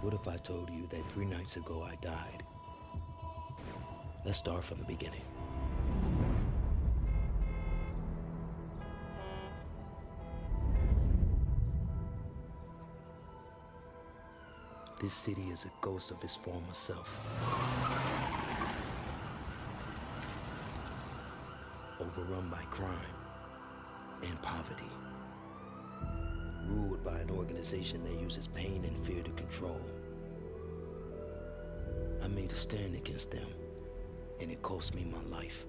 What if I told you that 3 nights ago I died? Let's start from the beginning. This city is a ghost of its former self. Overrun by crime and poverty. Ruled by an organization that uses pain and fear to control. I made a stand against them, and it cost me my life.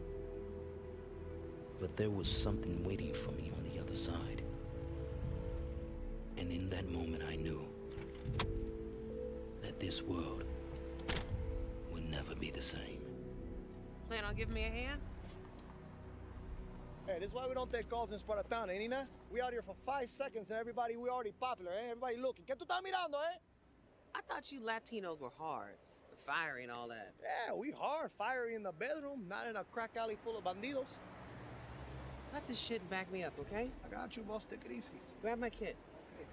But there was something waiting for me on the other side. And in that moment I knew that this world would never be the same. Plan on giving me a hand? Hey, this is why we don't take calls in Spartan, eh, Nina? We out here for 5 seconds and everybody, we already popular, eh? Everybody looking. ¿Qué tú estás mirando, eh? I thought you Latinos were hard, fiery and all that. Yeah, we hard, fiery in the bedroom, not in a crack alley full of bandidos. Let this shit and back me up, okay? I got you, boss. Take it easy. Grab my kit. Okay.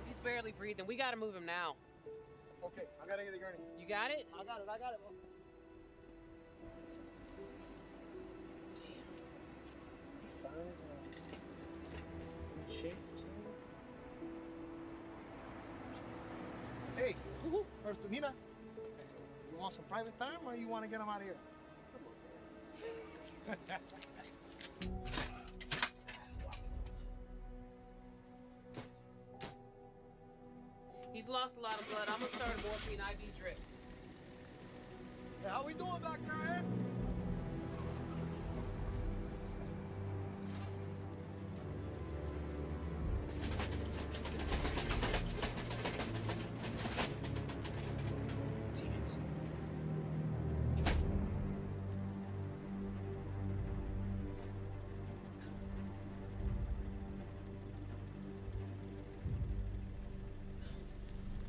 He's barely breathing. We gotta move him now. Okay, I gotta get the gurney. You got it? I got it, bro. Damn. He fine as a shape, too. Hey, first to Nina. You want some private time or you want to get him out of here? Come on. He's lost a lot of blood. I'm gonna start a morphine IV drip. Hey, how we doing back there, eh?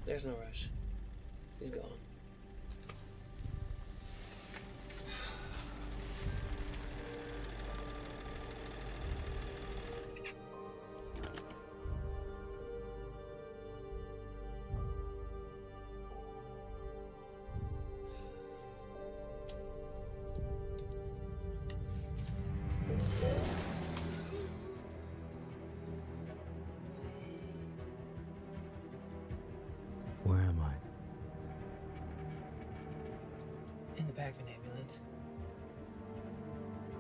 There's no rush. He's gone. Where am I? In the back of an ambulance.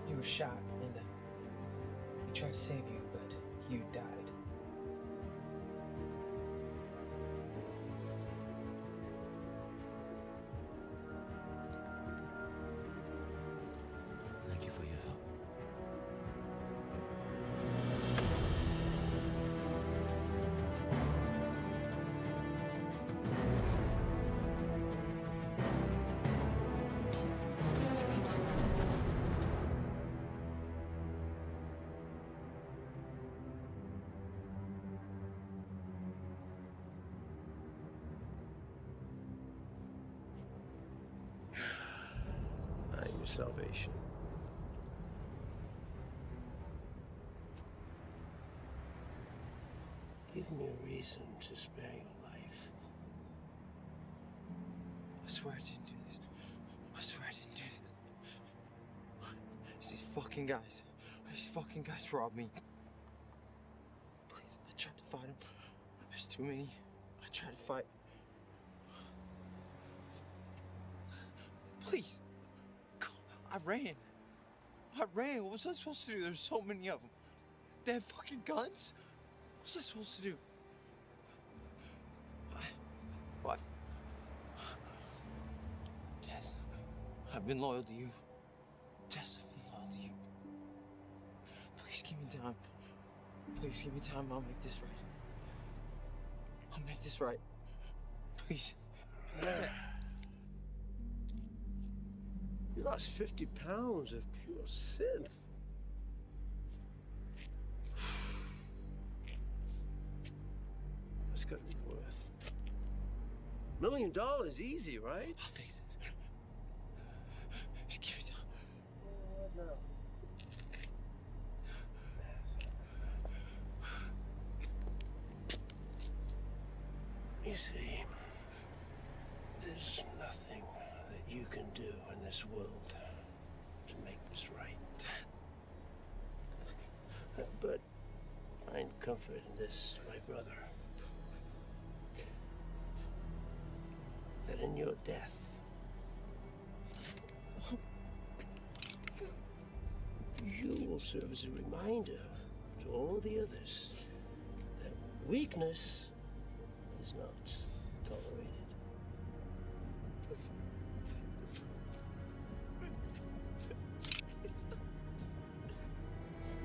You were shot, and we tried to save you, but you died. Thank you for your help. I am your salvation. Give me a reason to spare your life. I swear I didn't do this. I swear I didn't do this. It's these fucking guys. These fucking guys robbed me. Please, I tried to fight them. There's too many. I tried to fight. Please. I ran. What was I supposed to do? There's so many of them. They have fucking guns? What was I supposed to do? What? Tess, I've been loyal to you. Tess, I've been loyal to you. Please give me time. Please give me time. I'll make this right. I'll make this right. Please. Please, Tess. You lost 50 pounds of pure synth. That's gotta be worth $1 million easy, right? I'll fix it. can do in this world to make this right. But find comfort in this, my brother. That in your death, you will serve as a reminder to all the others that weakness is not tolerated.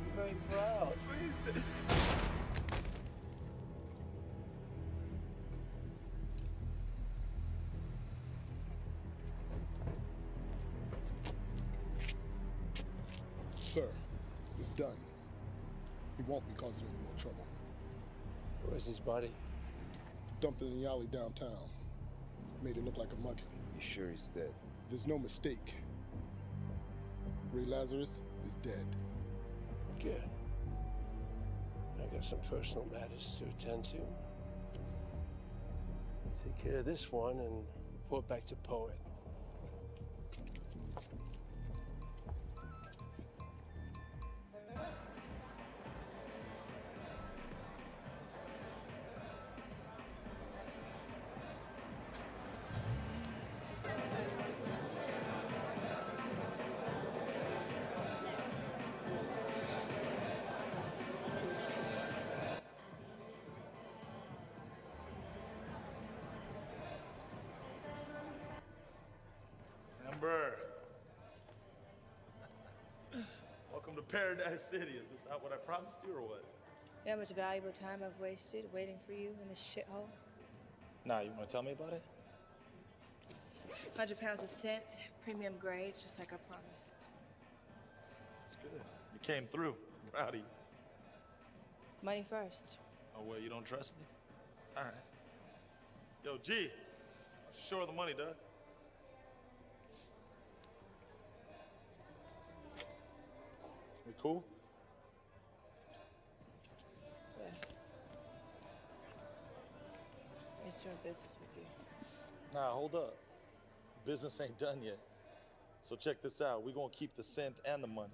I'm very proud. Sir, it's done. He won't be causing any more trouble. Where's his body? Dumped it in the alley downtown. Made it look like a mugging. You sure he's dead? There's no mistake. Ray Lazarus is dead. Good. I got some personal matters to attend to. Take care of this one and report back to Poet. Amber. Welcome to Paradise City. Is this not what I promised you or what? You know how much valuable time I've wasted waiting for you in this shithole? Nah, you want to tell me about it? 100 pounds of scent, premium grade, just like I promised. It's good. You came through. I'm proud of you. Money first. Oh, well, you don't trust me? All right. Yo, G, show her the money, Doug. We cool? Yeah. I'm doing business with you. Nah, hold up. Business ain't done yet. So check this out. We're gonna keep the scent and the money.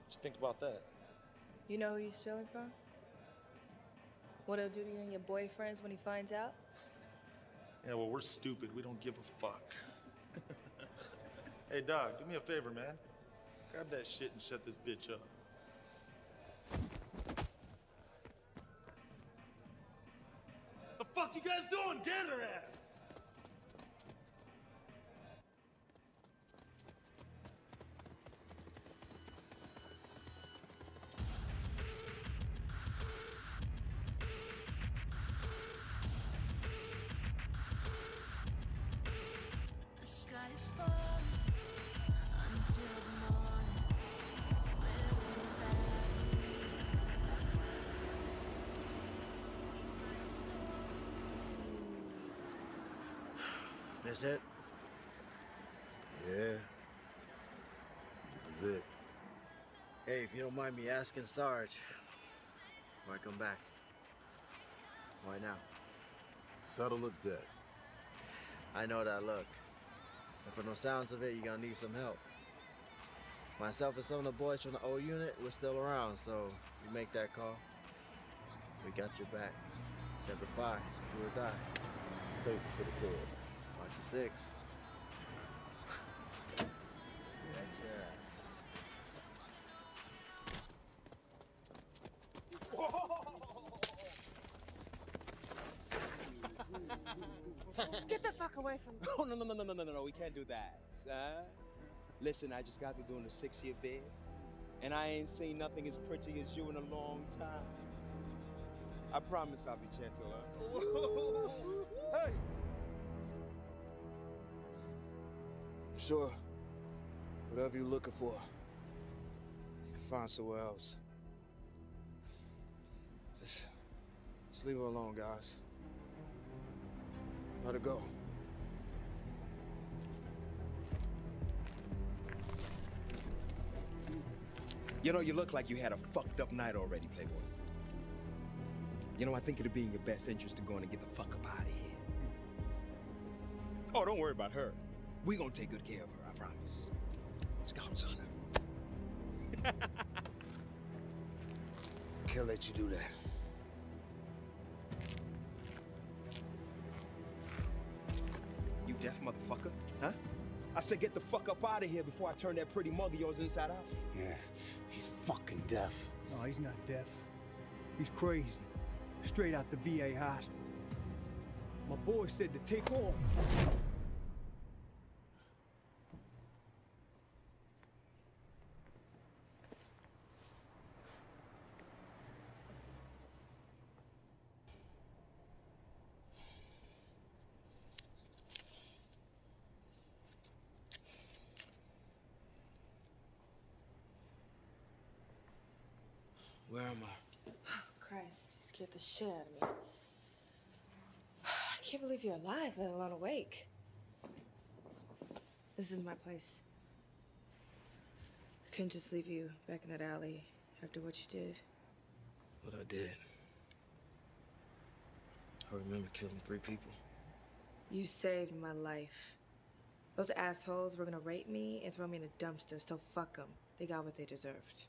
What you think about that? You know who you're stealing from? What he'll do to you and your boyfriends when he finds out? Yeah, well, we're stupid. We don't give a fuck. Hey, dog, do me a favor, man. Grab that shit and shut this bitch up. The fuck you guys doing? Get her ass! The sky's falling until the morning. We're in the battle. That's it? Yeah. This is it. Hey, if you don't mind me asking, Sarge, why come back? Why now? Settle a debt. I know that look. And from the sounds of it, you're gonna need some help. Myself and some of the boys from the old unit, we're still around, so you make that call. We got your back. Semper Fi, do or die. Faithful to the core. Watch your 6. That's your Get the fuck away from me. Oh, no, we can't do that. Listen, I just got to doing a 6-year bid, and I ain't seen nothing as pretty as you in a long time. I promise I'll be gentle, huh? Hey! I'm sure whatever you're looking for, you can find somewhere else. Just leave her alone, guys. Let her go. You know, you look like you had a fucked up night already, Playboy. You know, I think it'd be in your best interest to go in and get the fuck up out of here. Oh, don't worry about her. We gonna take good care of her, I promise. Scout's honor. I can't let you do that. You deaf motherfucker, huh? I said get the fuck up out of here before I turn that pretty mug of yours inside out. Yeah, he's fucking deaf. No, he's not deaf. He's crazy. Straight out the VA hospital. My boy said to take off. Where am I? Christ, you scared the shit out of me. I can't believe you're alive, let alone awake. This is my place. I couldn't just leave you back in that alley after what you did. What I did. I remember killing 3 people. You saved my life. Those assholes were gonna rape me and throw me in a dumpster, so fuck them. They got what they deserved.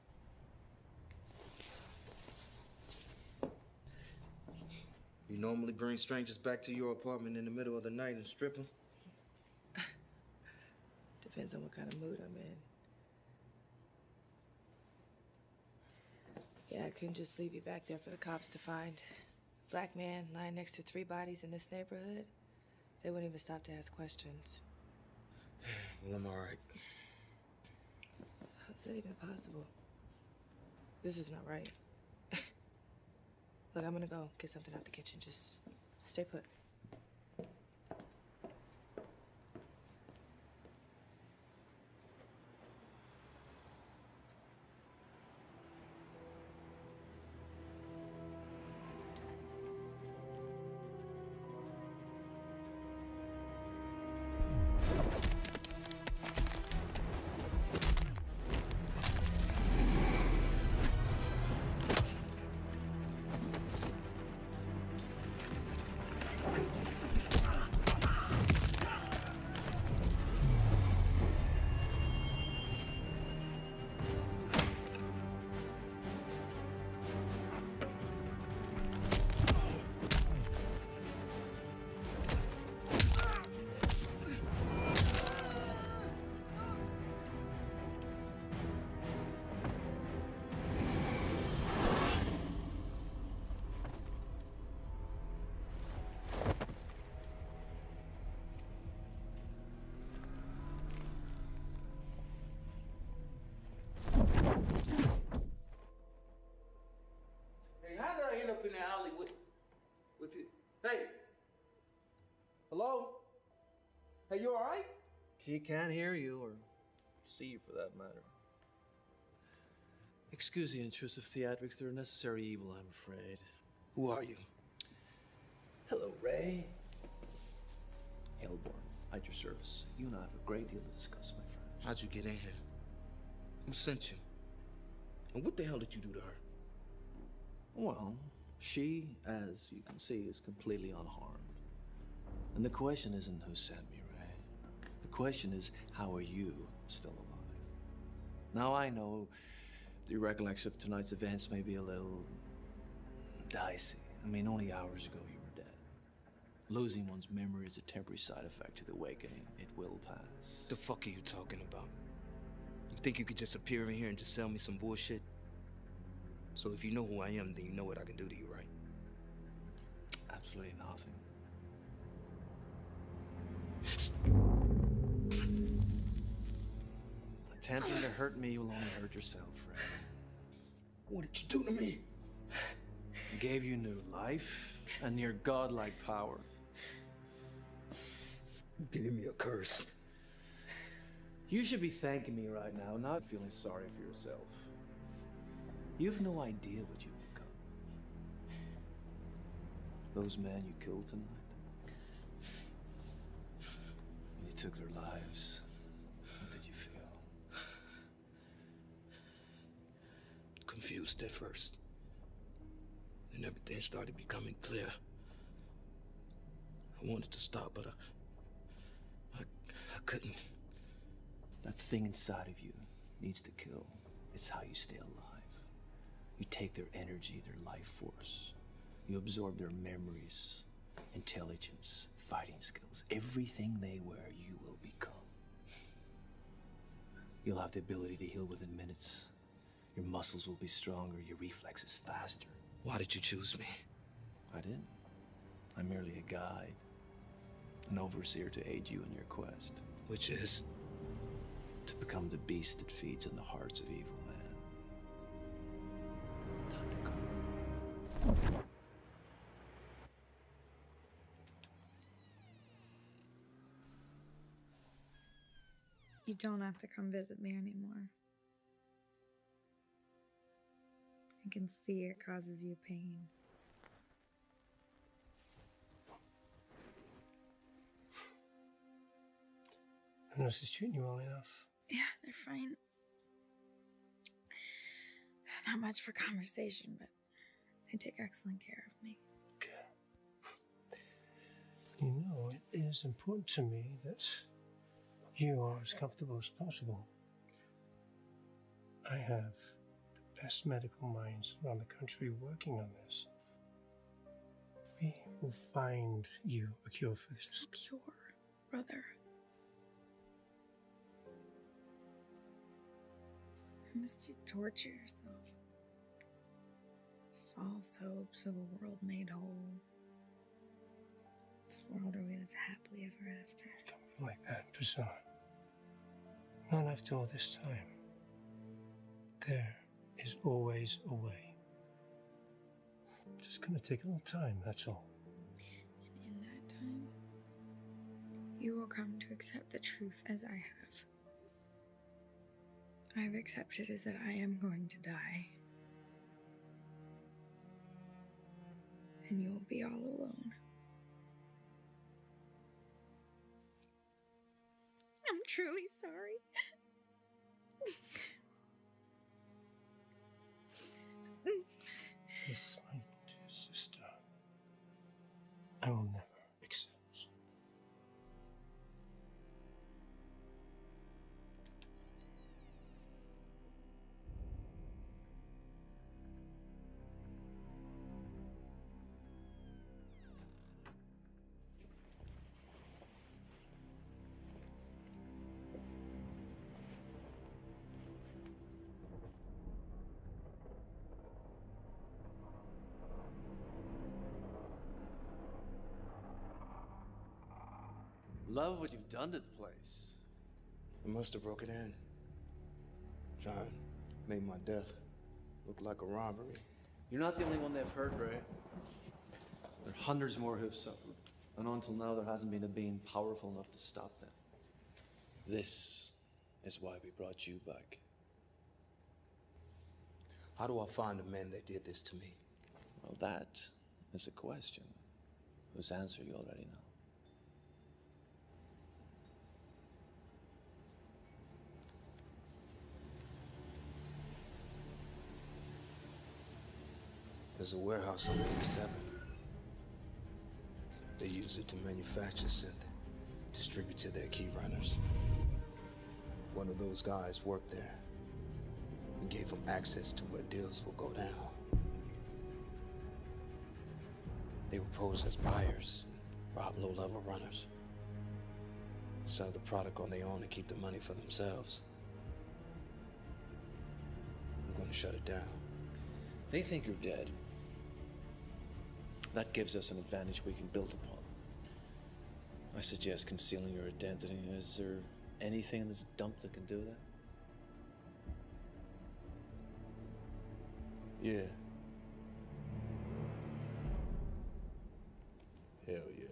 You normally bring strangers back to your apartment in the middle of the night and strip them? Depends on what kind of mood I'm in. Yeah, I couldn't just leave you back there for the cops to find. Black man lying next to 3 bodies in this neighborhood. They wouldn't even stop to ask questions. Well, I'm all right. How's that even possible? This is not right. Look, I'm gonna go get something out the kitchen. Just stay put. Up in the alley with you. Hey. Hello? Hey, you all right? She can't hear you or see you for that matter. Excuse the intrusive theatrics. They're a necessary evil, I'm afraid. Who are you? Hello, Ray. Hellborn, at your service. You and I have a great deal to discuss, my friend. How'd you get in here? Who sent you? And what the hell did you do to her? Well, she, as you can see, is completely unharmed. And the question isn't who sent me, Ray. The question is, how are you still alive? Now, I know the recollection of tonight's events may be a little dicey. I mean, only hours ago you were dead. Losing one's memory is a temporary side effect to the awakening. It will pass. The fuck are you talking about? You think you could just appear in here and just sell me some bullshit? So if you know who I am, then you know what I can do to you, right? Absolutely nothing. Attempting to hurt me will only hurt yourself, Ray. What did you do to me? Gave you new life and near godlike power. You're giving me a curse. You should be thanking me right now, not feeling sorry for yourself. You've no idea what you've become. Those men you killed tonight, when you took their lives, what did you feel? Confused at first. Then everything started becoming clear. I wanted to stop, but I couldn't. That thing inside of you needs to kill. It's how you stay alive. You take their energy, their life force. You absorb their memories, intelligence, fighting skills. Everything they wear, you will become. You'll have the ability to heal within minutes. Your muscles will be stronger, your reflexes faster. Why did you choose me? I didn't. I'm merely a guide, an overseer to aid you in your quest. Which is? To become the beast that feeds on the hearts of evil men. Time to come. You don't have to come visit me anymore. I can see it causes you pain. The nurse is treating you well enough. Yeah, they're fine. Not much for conversation, but they take excellent care of me. You know, it is important to me that you are as comfortable as possible. I have the best medical minds around the country working on this. We will find you a cure for this. No cure, brother. Must you torture yourself? False hopes of a world made whole. This world where we live happily ever after. Coming like that, Priscilla. Not after all this time. There is always a way. Just gonna take a little time, that's all. And in that time, you will come to accept the truth as I have. I have accepted is that I am going to die. And you will be all alone. I'm truly sorry. Yes, my dear sister. I will never accept. Love what you've done to the place. I must have broke it in. Trying to make my death look like a robbery. You're not the only one they've hurt, Ray. There are hundreds more who've suffered. And until now, there hasn't been a being powerful enough to stop them. This is why we brought you back. How do I find the men that did this to me? Well, that is a question whose answer you already know. There's a warehouse on 87. They use it to manufacture synth, distribute to their key runners. One of those guys worked there and gave them access to where deals will go down. They would pose as buyers, rob low-level runners, sell the product on their own and keep the money for themselves. I'm going to shut it down. They think you're dead. That gives us an advantage we can build upon. I suggest concealing your identity. Is there anything in this dump that can do that? Yeah. Hell yeah.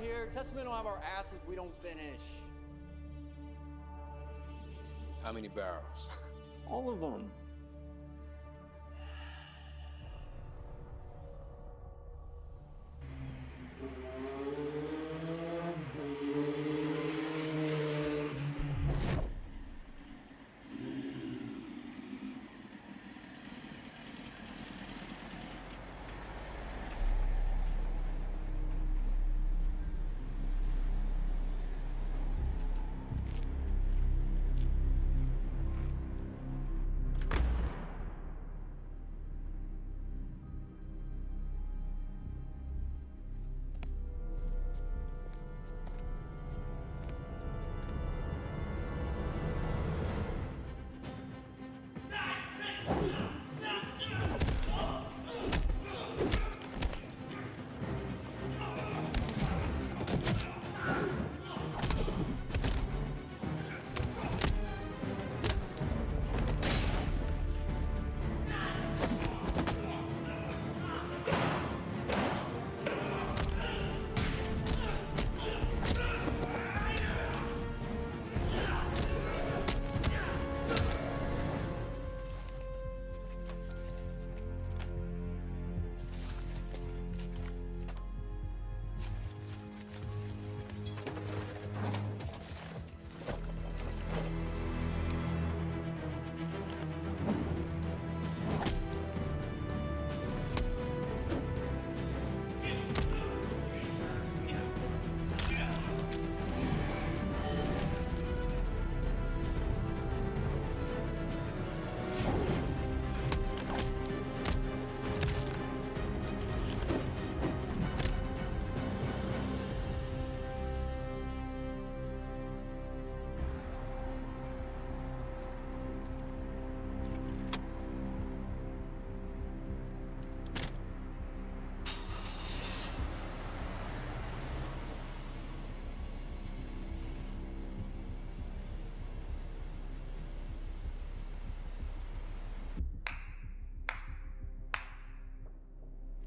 here. Testament will have our asses if we don't finish. How many barrels? All of them.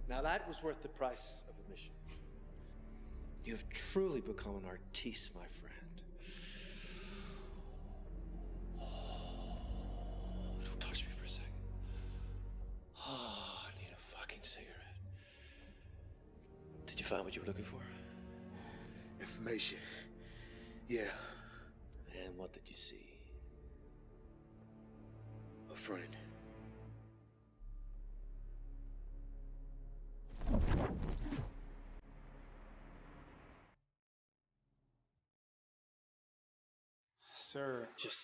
Now that was worth the price of admission. You have truly become an artiste, my friend. Don't touch me for a second. I need a fucking cigarette. Did you find what you were looking for? Information. Yeah. And what did you see? A friend. Sir. Just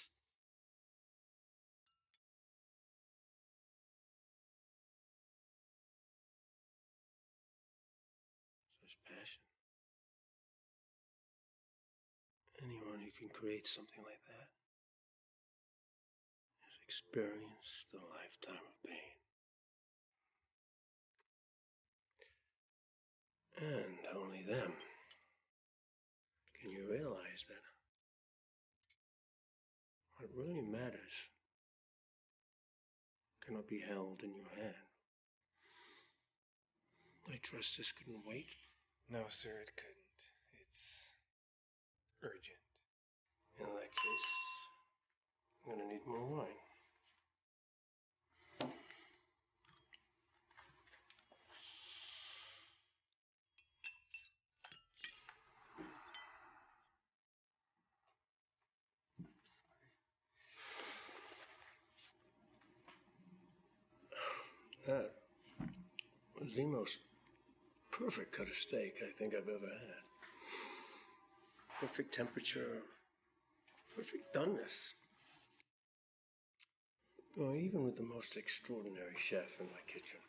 such passion. Anyone who can create something like that has experienced a lifetime of pain. And only them can you realize that what really matters cannot be held in your hand. I trust this couldn't wait. No, sir, it couldn't. It's urgent. In that case, I'm gonna need more wine. That was the most perfect cut of steak I think I've ever had. Perfect temperature, perfect doneness. Well, even with the most extraordinary chef in my kitchen,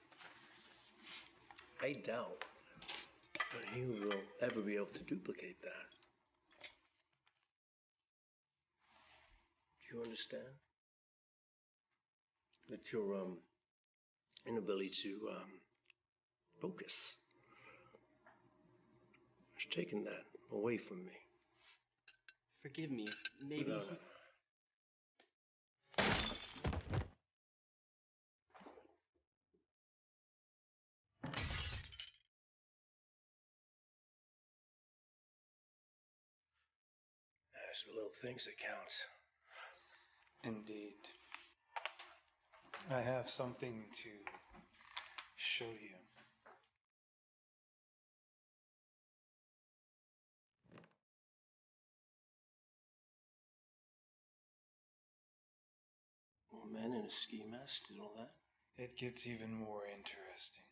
I doubt that he will ever be able to duplicate that. Do you understand? That your inability to focus has taken that away from me. Forgive me, maybe. No. It's the little things that count. Indeed. I have something to show you. More men in a ski mask and all that. It gets even more interesting.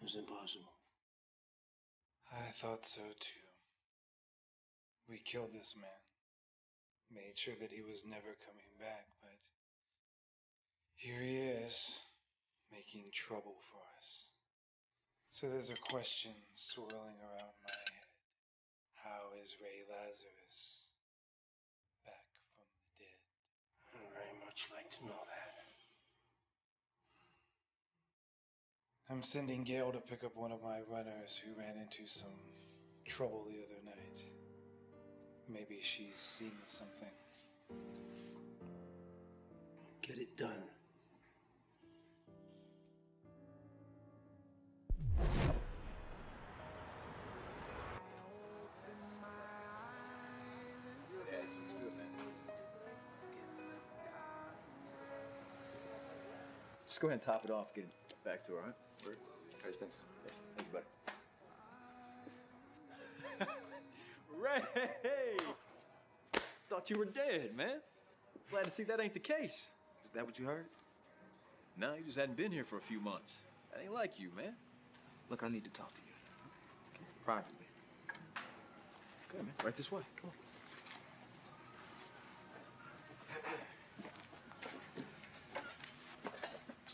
It's impossible. I thought so too. We killed this man. Made sure that he was never coming back, but here he is, making trouble for us. So there's a question swirling around my head. How is Ray Lazarus back from the dead? I'd very much like to know that. I'm sending Gail to pick up one of my runners who ran into some trouble the other night. Maybe she's seen something. Get it done. Just go ahead and top it off, get it back to her, all right? All right, thanks. Yeah, thank you, buddy. Ray! Thought you were dead, man. Glad to see that ain't the case. Is that what you heard? No, you just hadn't been here for a few months. That ain't like you, man. Look, I need to talk to you. Privately. Okay, man. Right this way. Come on.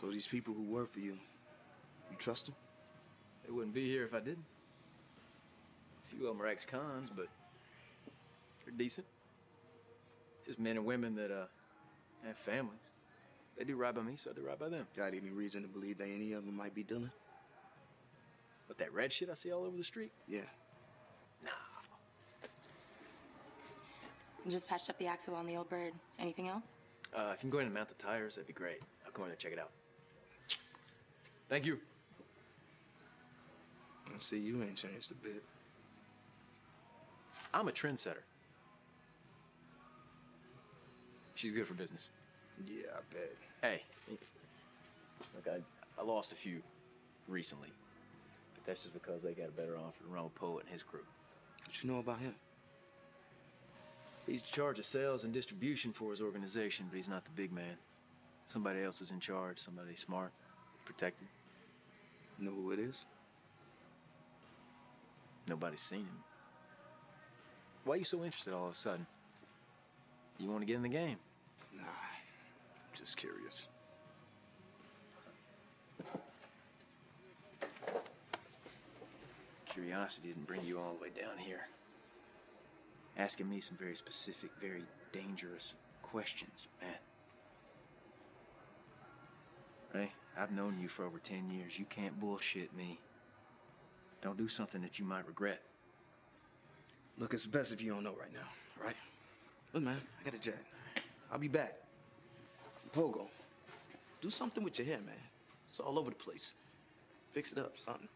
So these people who work for you, you trust them? They wouldn't be here if I didn't. A few of them are ex-cons, but they're decent. Just men and women that have families. They do right by me, so I do right by them. Got any reason to believe that any of them might be dealing? But that red shit I see all over the street? Yeah. Just patched up the axle on the old bird. Anything else? If you can go in and mount the tires, that'd be great. I'll come in and check it out. Thank you. I see you ain't changed a bit. I'm a trendsetter. She's good for business. Yeah, I bet. Hey, look, I lost a few recently, but that's just because they got a better offer than Ron Poe and his crew. What you know about him? He's in charge of sales and distribution for his organization, but he's not the big man. Somebody else is in charge, somebody smart, protected. Know who it is? Nobody's seen him. Why are you so interested all of a sudden? You want to get in the game? Nah, just curious. Curiosity didn't bring you all the way down here. Asking me some very specific, very dangerous questions, man. Ray, I've known you for over 10 years. You can't bullshit me. Don't do something that you might regret. Look, it's best if you don't know right now, all right? Look, man, I got a jet. I'll be back. Pogo, do something with your hair, man. It's all over the place. Fix it up, something.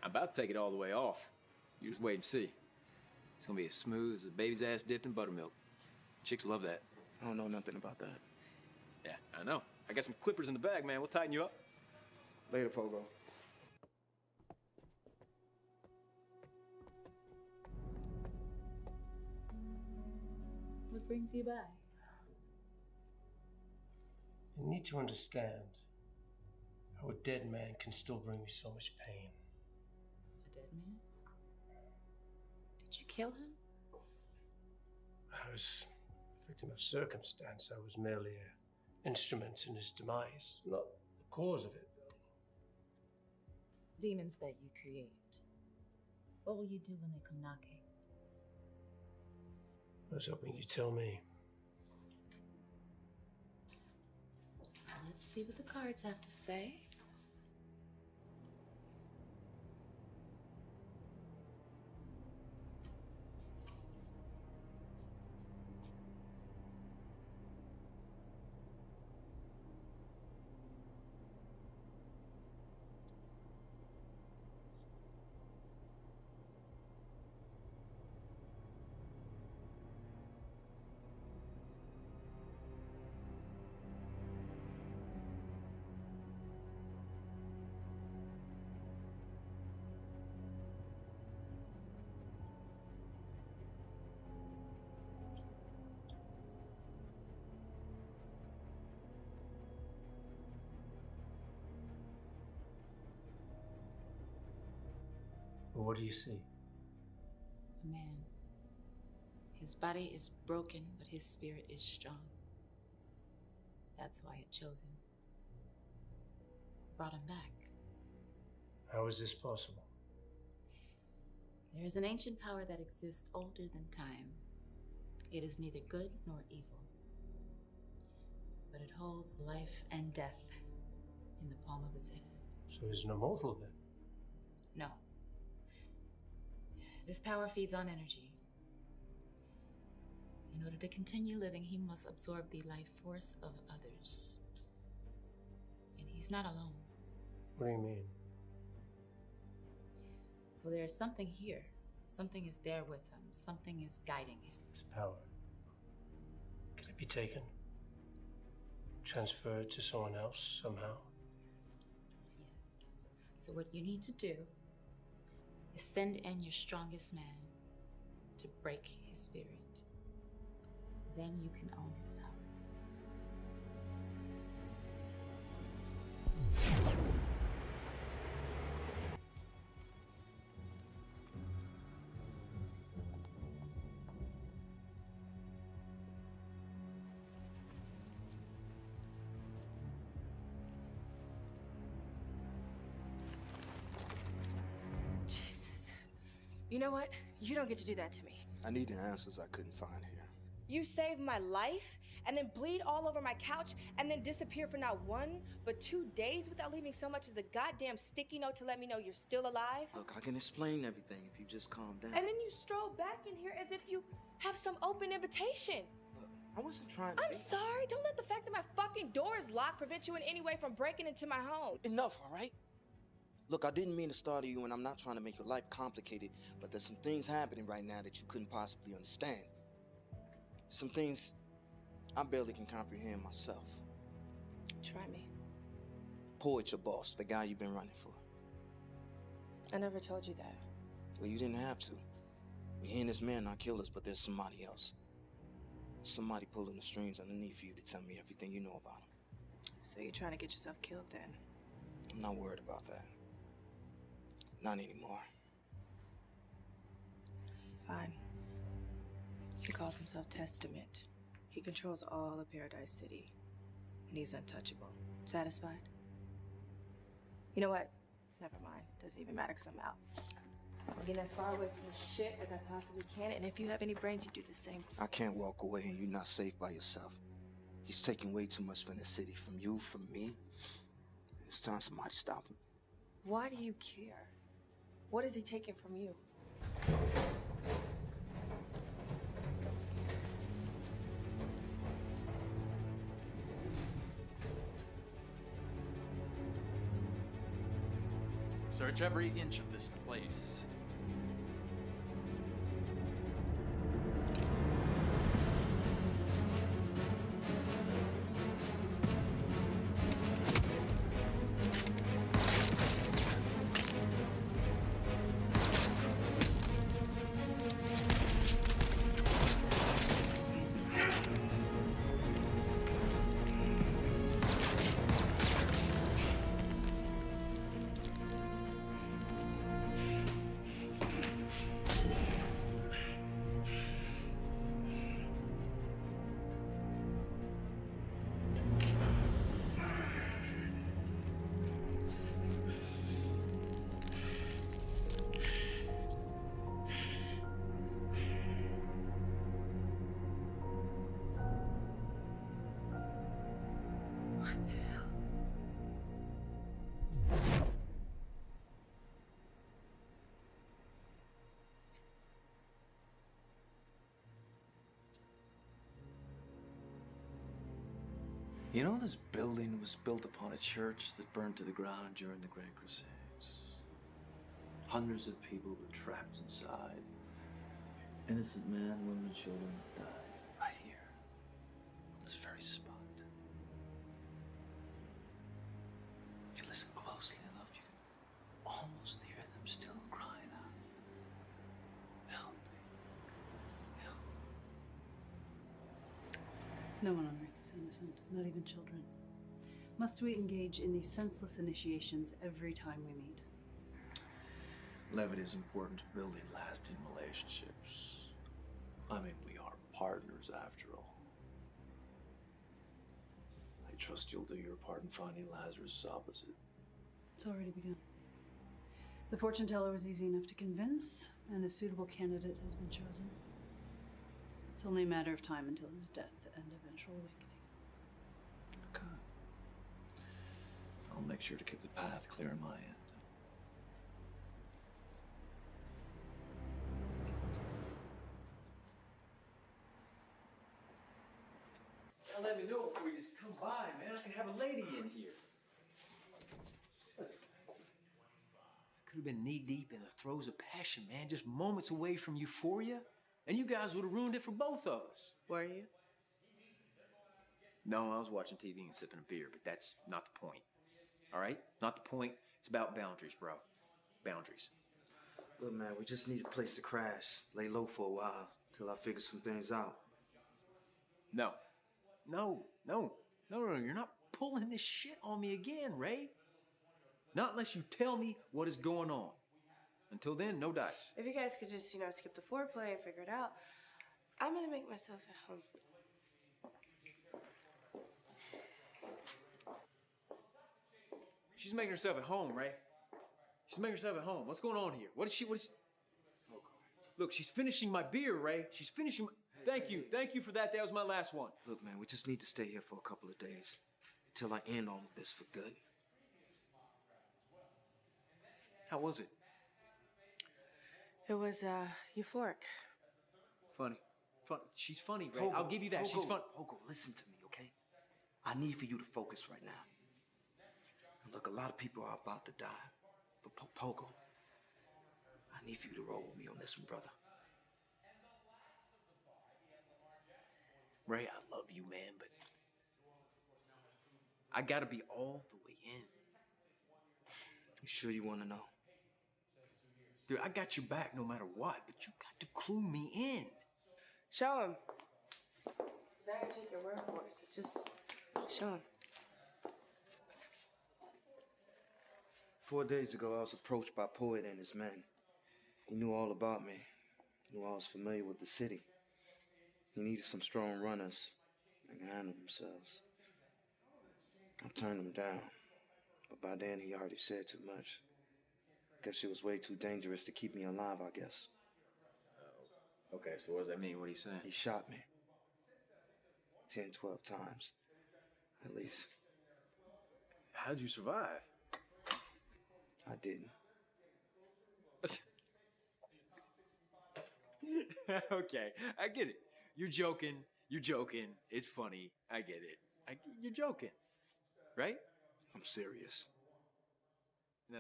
I'm about to take it all the way off. You just wait and see. It's gonna be as smooth as a baby's ass dipped in buttermilk. Chicks love that. I don't know nothing about that. Yeah, I know. I got some clippers in the bag, man. We'll tighten you up. Later, Pogo. What brings you back? You need to understand how a dead man can still bring me so much pain. A dead man? Did you kill him? I was a victim of circumstance. I was merely an instrument in his demise, not the cause of it, though. Demons that you create. What will you do when they come knocking? I was hoping you'd tell me. Let's see what the cards have to say. Well, what do you see? A man. His body is broken, but his spirit is strong. That's why it chose him. Brought him back. How is this possible? There is an ancient power that exists older than time. It is neither good nor evil, but it holds life and death in the palm of its hand. So he's an immortal then? No. This power feeds on energy. In order to continue living, he must absorb the life force of others. And he's not alone. What do you mean? Well, there is something here. Something is there with him. Something is guiding him. His power. Can it be taken? Transferred to someone else somehow? Yes. So what you need to do is send in your strongest man to break his spirit. Then you can own his power. Jesus. You know what? You don't get to do that to me. I need the answers I couldn't find here. You saved my life and then bleed all over my couch and then disappear for not 1 but 2 days without leaving so much as a goddamn sticky note to let me know you're still alive? Look, I can explain everything if you just calm down. And then you stroll back in here as if you have some open invitation. Look, I wasn't trying to. I'm sorry. Don't let the fact that my fucking door is locked prevent you in any way from breaking into my home. Enough, all right? Look, I didn't mean to startle you, and I'm not trying to make your life complicated, but there's some things happening right now that you couldn't possibly understand. Some things I barely can comprehend myself. Try me. Poet, your boss, the guy you've been running for. I never told you that. Well, you didn't have to. He and this man not killers, but there's somebody else. Somebody pulling the strings underneath you to tell me everything you know about him. So you're trying to get yourself killed then? I'm not worried about that. Not anymore. Fine. He calls himself Testament. He controls all of Paradise City. And he's untouchable. Satisfied? You know what? Never mind. Doesn't even matter because I'm out. I'm getting as far away from this shit as I possibly can, and if you have any brains, you do the same. I can't walk away and you're not safe by yourself. He's taking way too much from the city, from you, from me. It's time somebody stop him. Why do you care? What is he taking from you? Search every inch of this place. You know, this building was built upon a church that burned to the ground during the Great Crusades. Hundreds of people were trapped inside. Innocent men, women, and children died right here, on this very spot. If you listen closely enough, you can almost hear them still crying out, "Help me, help me." No one on Earth is innocent, not even children. Must we engage in these senseless initiations every time we meet? Levity is important to building lasting relationships. I mean, we are partners after all. I trust you'll do your part in finding Lazarus' opposite. It's already begun. The fortune teller was easy enough to convince, and a suitable candidate has been chosen. It's only a matter of time until his death and eventual awakening. Okay. I'll make sure to keep the path clear on my end. Now let me know before you just come by, man. I can have a lady in here. I could have been knee-deep in the throes of passion, man. Just moments away from euphoria. And you guys would have ruined it for both of us. Were you? No, I was watching TV and sipping a beer, but that's not the point. All right? Not the point. It's about boundaries, bro. Boundaries. Look, man, we just need a place to crash, lay low for a while, till I figure some things out. No. No. You're not pulling this shit on me again, Ray. Not unless you tell me what is going on. Until then, no dice. If you guys could just, skip the foreplay and figure it out, I'm gonna make myself at home. She's making herself at home, Ray. She's making herself at home. What's going on here? What is she? Look, she's finishing my beer, Ray. She's finishing my... Thank you for that. That was my last one. Look, man, we just need to stay here for a couple of days, until I end all of this for good. How was it? It was, euphoric. Funny. She's funny, Ray. I'll give you that. She's funny. Pogo, listen to me, okay? I need for you to focus right now. And look, a lot of people are about to die. But Pogo, I need for you to roll with me on this one, brother. Ray, I love you, man, but I gotta be all the way in. You sure you want to know? Dude, I got your back no matter what, but you got to clue me in. Show him. He's not gonna take your word for it, so just show him. 4 days ago, I was approached by Poet and his men. He knew all about me. Knew I was familiar with the city. He needed some strong runners that can handle themselves. I turned him down, but by then he already said too much. Guess it was way too dangerous to keep me alive, I guess. Okay, so what does that mean? What are you saying? He shot me. 10, 12 times, at least. How'd you survive? I didn't. Okay, I get it. You're joking. It's funny. I get it. You're joking, right? I'm serious. No.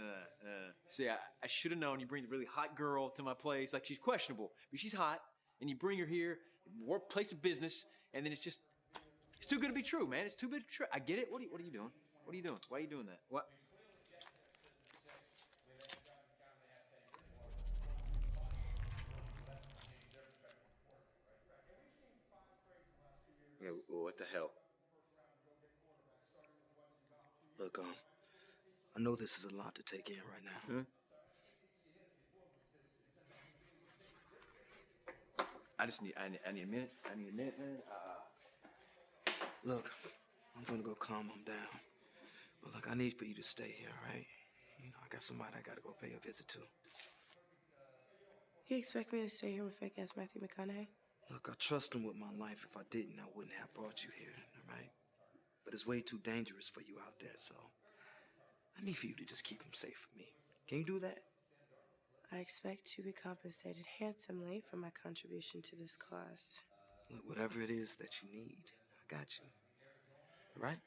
See, I should have known you bring the really hot girl to my place. Like, she's questionable, but she's hot, and you bring her here, place of business, and then it's too good to be true, man. It's too good to be true. I get it. What are you doing? What are you doing? Why are you doing that? What? Yeah, what the hell? Look, I know this is a lot to take in right now. I need a minute. Man. Look, I'm gonna go calm him down. But look, I need for you to stay here, all right? I got somebody I gotta go pay a visit to. You expect me to stay here with fake-ass Matthew McConaughey? Look, I trust him with my life. If I didn't, I wouldn't have brought you here, all right? But it's way too dangerous for you out there, so I need for you to just keep him safe for me. Can you do that? I expect to be compensated handsomely for my contribution to this cause. Look, whatever it is that you need, I got you. All right?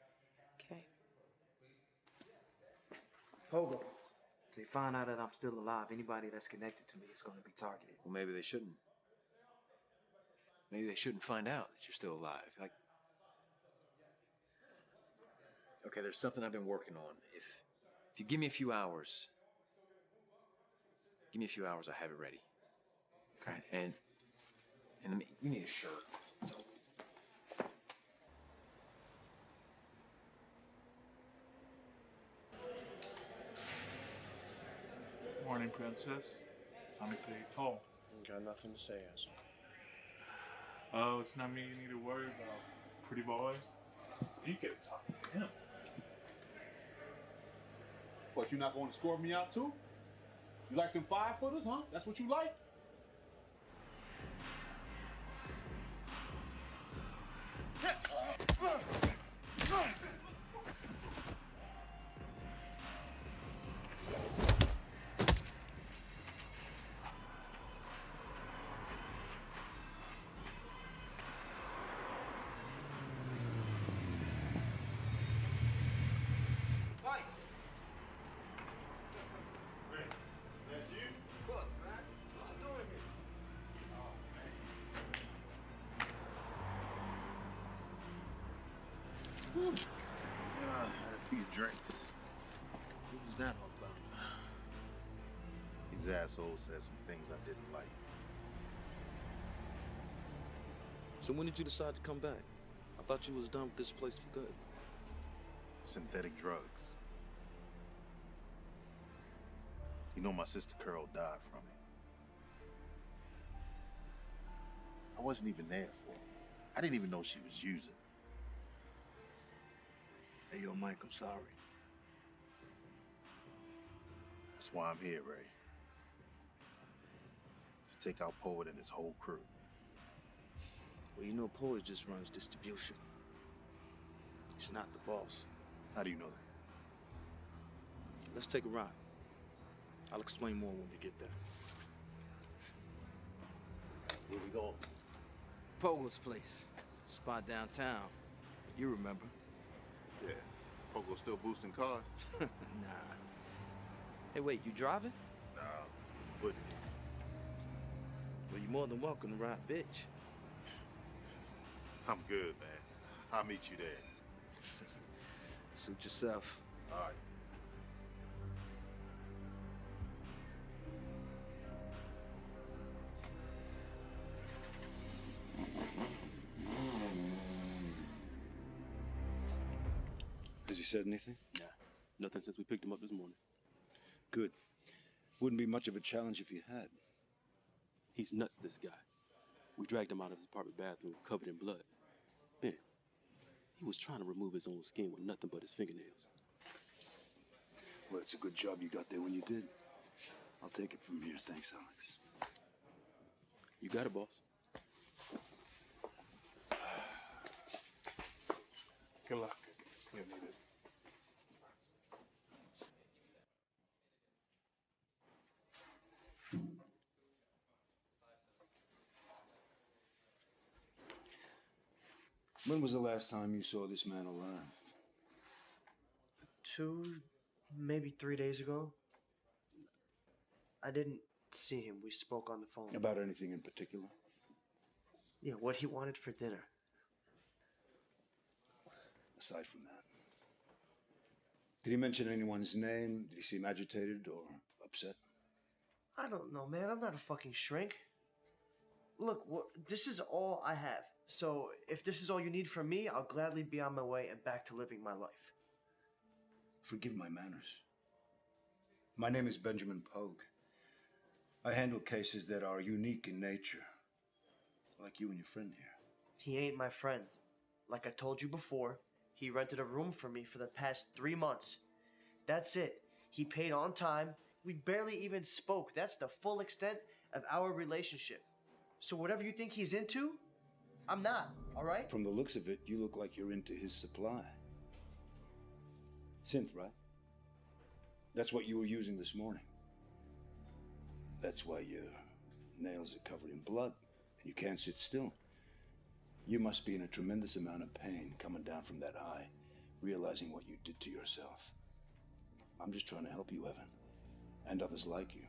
Okay. Pogo. If they find out that I'm still alive, anybody that's connected to me is going to be targeted. Well, maybe they shouldn't. Maybe they shouldn't find out that you're still alive. Like, okay, there's something I've been working on. If you give me a few hours, I have it ready. Okay. And you need a shirt. So. Morning, princess. Time to pay a toll. Got nothing to say, asshole. Oh, it's not me you need to worry about, pretty boy. You can talk to him. What, you not going to score me out too? You like them 5-footers, huh? That's what you like? Yeah, I had a few drinks. What was that all about? These assholes said some things I didn't like. So when did you decide to come back? I thought you was done with this place for good. Synthetic drugs. You know my sister Carol died from it. I wasn't even there for it. I didn't even know she was using. Hey, yo, Mike, I'm sorry. That's why I'm here, Ray. To take out Poet and his whole crew. Well, you know, Poet just runs distribution. He's not the boss. How do you know that? Let's take a ride. I'll explain more when we get there. Where we going? Pogo's place. Spot downtown. You remember. Yeah. Pogo still boosting cars? Nah. Hey, wait, you driving? Nah, footing it. Well, you're more than welcome to ride, bitch. I'm good, man. I'll meet you there. Suit yourself. All right. Has he said anything? Nah, nothing since we picked him up this morning. Good. Wouldn't be much of a challenge if you had. He's nuts, this guy. We dragged him out of his apartment bathroom covered in blood. Man, he was trying to remove his own skin with nothing but his fingernails. Well, it's a good job you got there when you did. I'll take it from here. Thanks, Alex. You got it, boss. Good luck. You need it. When was the last time you saw this man alive? 2, maybe 3 days ago. I didn't see him. We spoke on the phone. About anything in particular? Yeah, what he wanted for dinner. Aside from that. Did he mention anyone's name? Did he seem agitated or upset? I don't know, man. I'm not a fucking shrink. Look, this is all I have. So if this is all you need from me, I'll gladly be on my way and back to living my life. Forgive my manners. My name is Benjamin Pogue. I handle cases that are unique in nature. Like you and your friend here. He ain't my friend. Like I told you before, he rented a room for me for the past 3 months. That's it. He paid on time. We barely even spoke. That's the full extent of our relationship. So whatever you think he's into, I'm not, all right? From the looks of it, you look like you're into his supply. Synth, right? That's what you were using this morning. That's why your nails are covered in blood and you can't sit still. You must be in a tremendous amount of pain coming down from that high, realizing what you did to yourself. I'm just trying to help you, Evan, and others like you.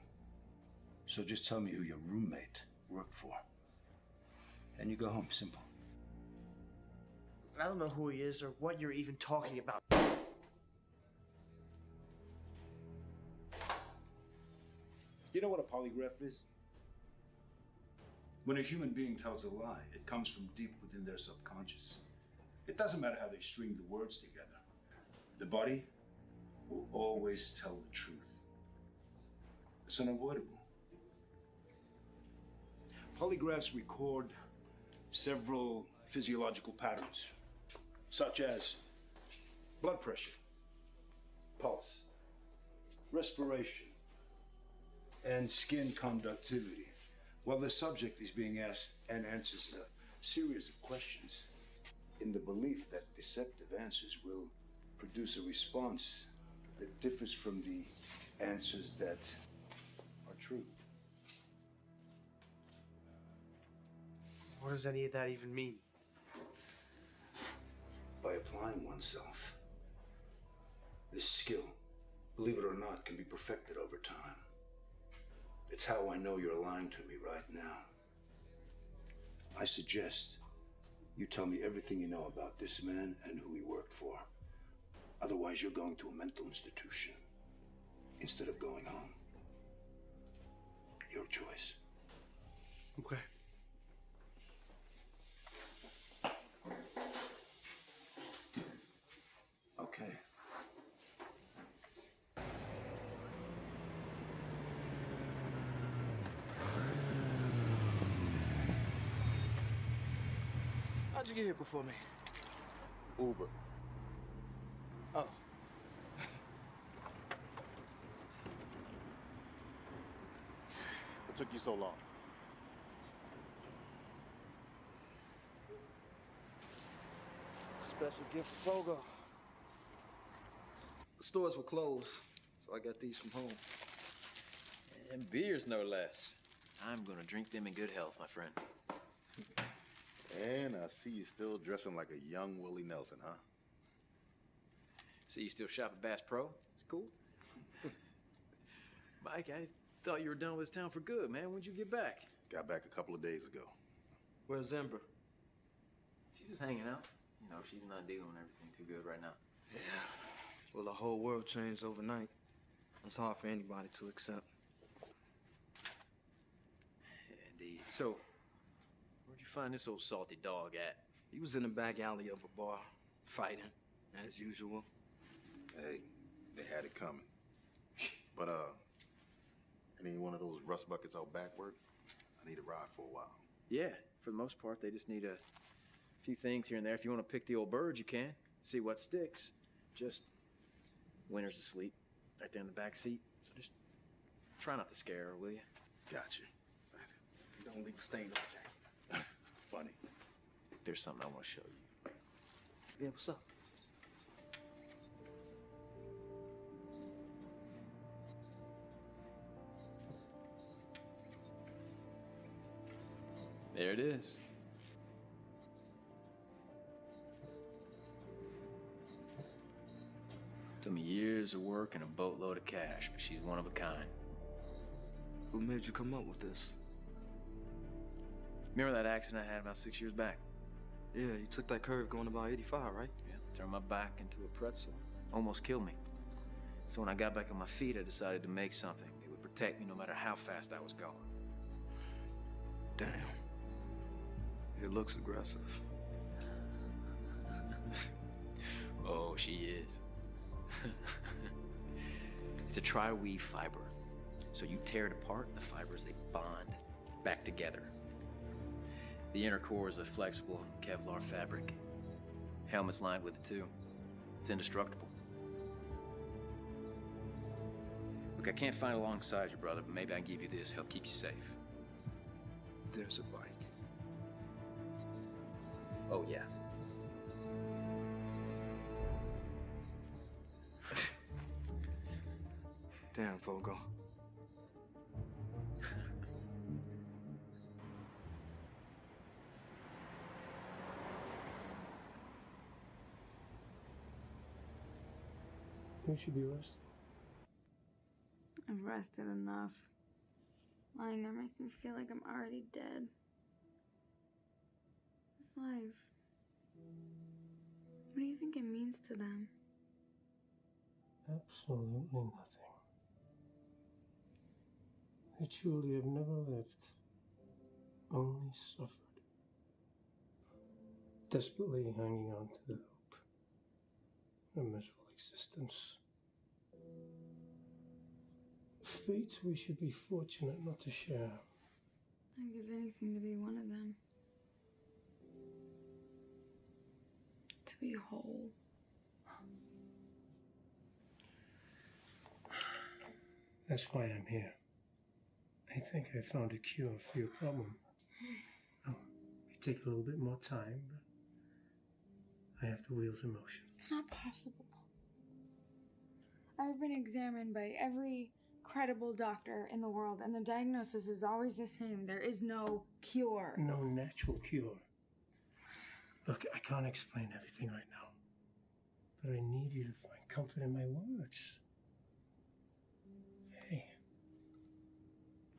So just tell me who your roommate worked for. And you go home, simple. I don't know who he is or what you're even talking about. You know what a polygraph is? When a human being tells a lie, it comes from deep within their subconscious. It doesn't matter how they string the words together. The body will always tell the truth. It's unavoidable. Polygraphs record several physiological patterns, such as blood pressure, pulse, respiration, and skin conductivity, while the subject is being asked and answers a series of questions in the belief that deceptive answers will produce a response that differs from the answers that are true. What does any of that even mean? By applying oneself, this skill, believe it or not, can be perfected over time. It's how I know you're lying to me right now. I suggest you tell me everything you know about this man and who he worked for. Otherwise, you're going to a mental institution instead of going home. Your choice. Okay. Okay. How'd you get here before me? Uber. Oh. What took you so long? Special gift for Fogo. The stores were closed, so I got these from home. And beers, no less. I'm gonna drink them in good health, my friend. And I see you still dressing like a young Willie Nelson, huh? See you still shop at Bass Pro? It's cool. Mike, I thought you were done with this town for good, man. When'd you get back? Got back a couple of days ago. Where's Ember? She's just hanging out. You know, she's not dealing with everything too good right now. Yeah. Well, the whole world changed overnight. It's hard for anybody to accept. Indeed. So, where'd you find this old salty dog at? He was in the back alley of a bar, fighting, as usual. Hey, they had it coming. But, any one of those rust buckets out back work? I need a ride for a while. Yeah, for the most part, they just need a few things here and there. If you want to pick the old bird, you can. See what sticks. Just, Winter's asleep, right there in the back seat. So just try not to scare her, will you? Gotcha. Don't leave a stain on Jack. Funny. There's something I want to show you. Yeah, what's up? There it is. Took me years of work and a boatload of cash, but she's one of a kind. Who made you come up with this? Remember that accident I had about 6 years back? Yeah, you took that curve going about 85, right? Yeah, turned my back into a pretzel. Almost killed me. So when I got back on my feet, I decided to make something that would protect me no matter how fast I was going. Damn. It looks aggressive. Oh, she is. It's a tri-weave fiber. So you tear it apart, the fibers, they bond back together. The inner core is a flexible Kevlar fabric. Helmet's lined with it too. It's indestructible. Look, I can't find alongside you, brother, but maybe I can give you this, help keep you safe. There's a bike. Oh, yeah. Damn, Fogo. You should be resting. I've rested enough. Lying there makes me feel like I'm already dead. This life. What do you think it means to them? Absolutely nothing. They truly have never lived, only suffered. Desperately hanging on to the hope of a miserable existence. Fates we should be fortunate not to share. I'd give anything to be one of them. To be whole. That's why I'm here. I think I found a cure for your problem. Oh, it may take a little bit more time, but I have the wheels in motion. It's not possible. I've been examined by every credible doctor in the world, and the diagnosis is always the same. There is no cure. No natural cure. Look, I can't explain everything right now, but I need you to find comfort in my words. Hey,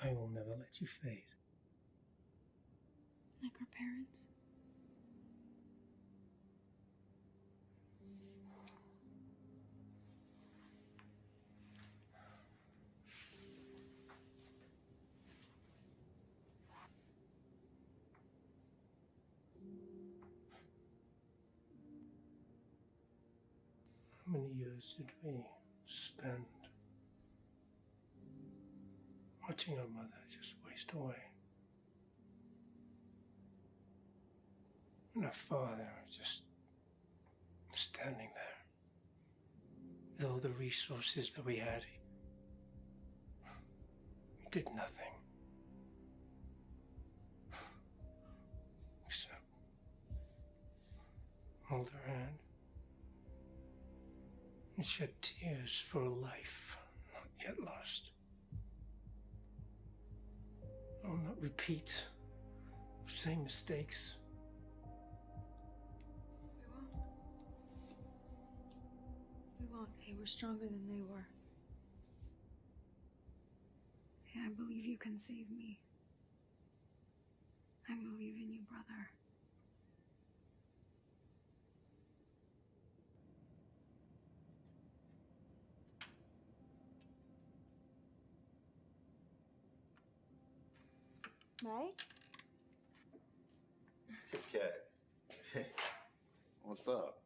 I will never let you fade. Like our parents. How many years did we spend watching our mother just waste away? And our father just standing there. With all the resources that we had, he did nothing. Except hold her hand and shed tears for a life not yet lost. I will not repeat the same mistakes. We won't. Hey, we're stronger than they were. Hey, I believe you can save me. I believe in you, brother. Mike? Cat. What's up?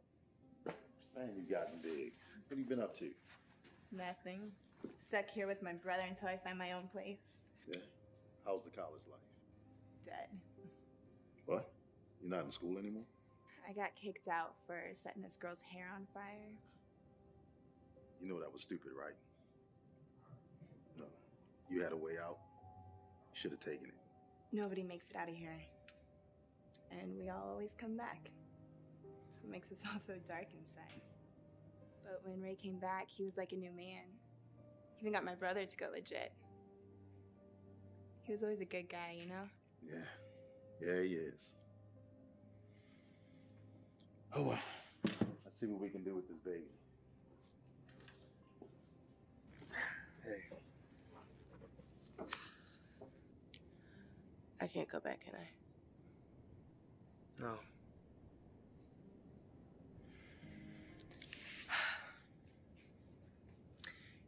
Man, you've gotten big. What have you been up to? Nothing. Stuck here with my brother until I find my own place. Yeah. How's the college life? Dead. What? You're not in school anymore? I got kicked out for setting this girl's hair on fire. You know that was stupid, right? No. You had a way out. You should have taken it. Nobody makes it out of here. And we all always come back. That's what makes us all so dark inside. But when Ray came back, he was like a new man. He even got my brother to go legit. He was always a good guy, you know? Yeah. Yeah, he is. Oh, well. Let's see what we can do with this baby. Hey. I can't go back, can I? No.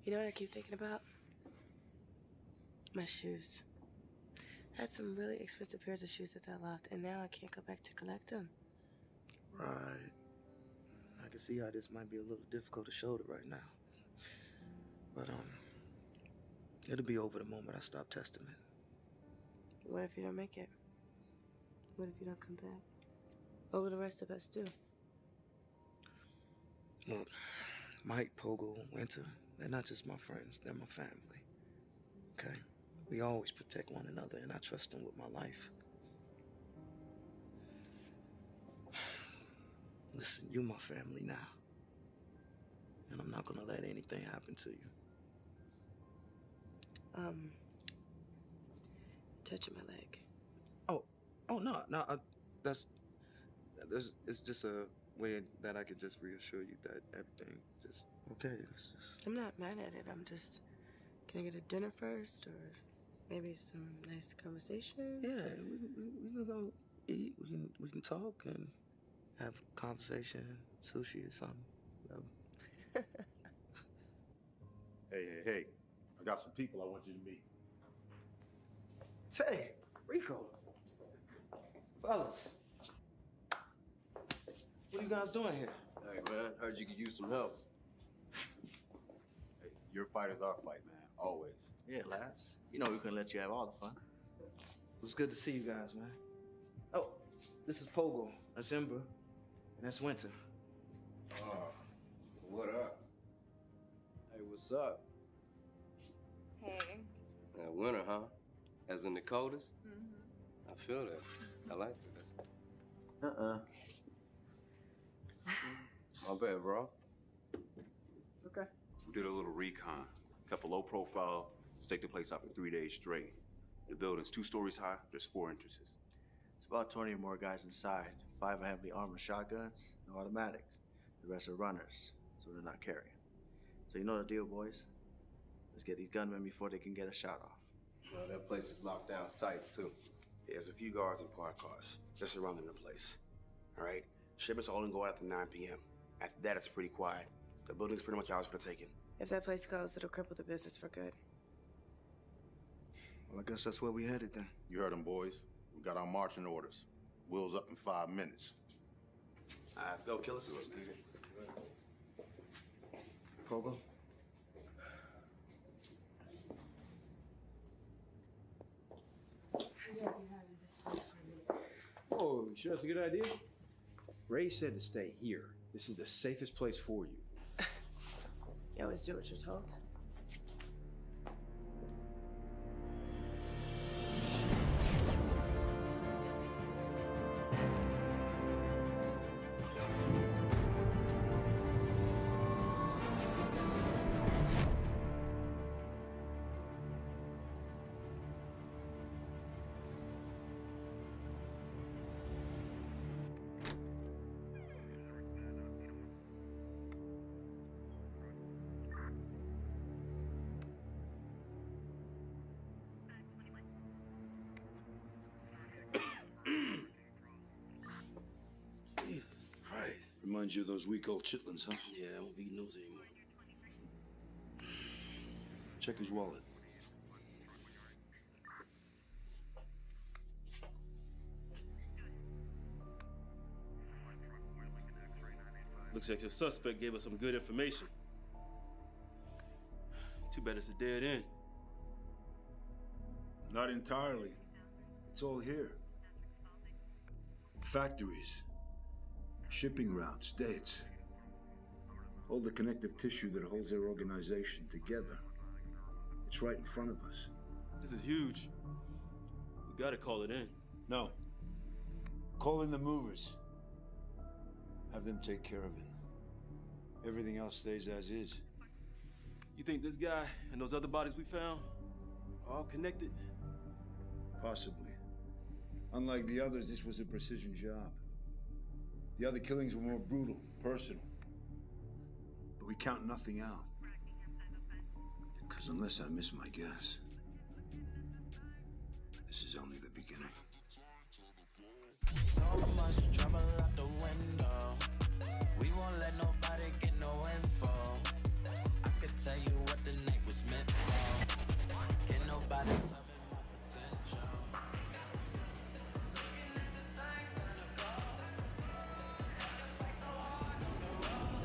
You know what I keep thinking about? My shoes. I had some really expensive pairs of shoes at that loft, and now I can't go back to collect them. Right. I can see how this might be a little difficult to shoulder right now. But, it'll be over the moment I stop testing it. What if you don't make it? What if you don't come back? What will the rest of us do? Look, Mike, Pogo, Winter, they're not just my friends, they're my family. Okay? We always protect one another, and I trust them with my life. Listen, you're my family now. And I'm not gonna let anything happen to you. Touching my leg. Oh no, it's just a way that I could just reassure you that everything just okay. It's just. I'm not mad at it. I'm just. Can I get a dinner first, or maybe some nice conversation? Yeah, we can go eat. We can talk and have conversation, sushi or something. Hey. I got some people I want you to meet. Say, Rico. Fellas. What are you guys doing here? Hey, man, heard you could use some help. Hey, your fight is our fight, man. Always. Yeah, lads. You know we couldn't let you have all the fun. It's good to see you guys, man. Oh, this is Pogo. That's Ember. And that's Winter. Oh, what up? Hey, what's up? Hey. Winter, huh? As in the coldest? Mm-hmm. I feel that. I like that. My bad, bro. It's okay. We did a little recon. Kept a low profile, staked the place out for 3 days straight. The building's 2 stories high, there's 4 entrances. It's about 20 or more guys inside. 5 are heavily armored shotguns, no automatics. The rest are runners, so they're not carrying. So you know the deal, boys. Let's get these gunmen before they can get a shot off. Well, that place is locked down tight, too. Yeah, there's a few guards and parked cars just surrounding the place. All right? Shipments all go after 9 p.m. After that, it's pretty quiet. The building's pretty much ours for the taking. If that place goes, it'll cripple the business for good. Well, I guess that's where we headed then. You heard them, boys. We got our marching orders. Wheels up in 5 minutes. All right, let's go, killers. Pogo? Oh, you sure that's a good idea? Ray said to stay here. This is the safest place for you. You always do what you're told. Reminds you of those weak old chitlins, huh? Yeah, I won't be eating those anymore. Check his wallet. Looks like your suspect gave us some good information. Too bad it's a dead end. Not entirely. It's all here. Factories. Shipping routes, dates. All the connective tissue that holds their organization together. It's right in front of us. This is huge. We gotta call it in. No. Call in the movers. Have them take care of it. Everything else stays as is. You think this guy and those other bodies we found are all connected? Possibly. Unlike the others, this was a precision job. The other killings were more brutal, personal. But we count nothing out. Because unless I miss my guess, this is only the beginning. So much trouble out the window. We won't let nobody get no info. I could tell you what the night was meant for. Can't nobody tell me my potential. Looking at the time, time to go. The fight so hard on the road.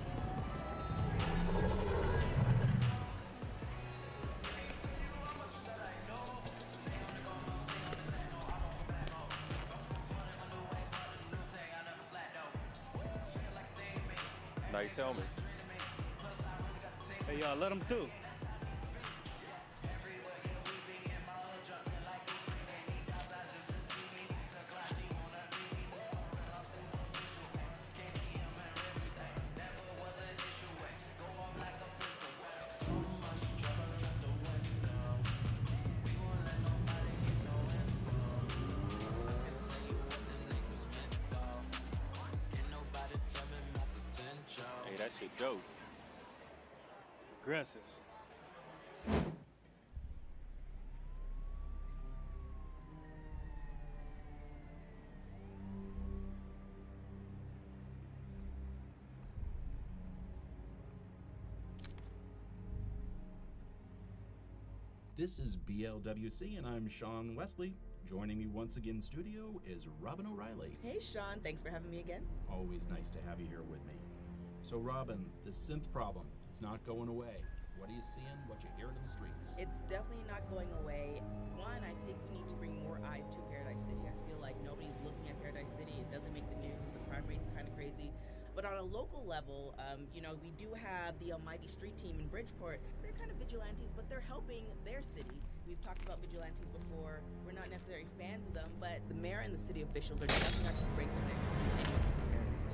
Ain't tell you how much that I know. Stay on the go, stay on the techno. I won't go back home. Put in my new way, put in the new tag. I never slack though. Feel like they ain't me. Nice helmet. Hey, y'all, let him through. Hey, that shit dope. Aggressive. This is BLWC, and I'm Sean Wesley. Joining me once again in studio is Robin O'Reilly. Hey, Sean. Thanks for having me again. Always nice to have you here with me. So, Robin, the synth problem, it's not going away. What are you seeing? What you hearing in the streets? It's definitely not going away. One, I think we need to bring more eyes to Paradise City. I feel like nobody's looking at Paradise City. It doesn't make the news. The crime rate's kind of crazy. But on a local level, you know, we do have the almighty street team in Bridgeport. They're kind of vigilantes, but they're helping their city. We've talked about vigilantes before. We're not necessarily fans of them, but the mayor and the city officials are definitely not to break their necks to do anything for Paradise City.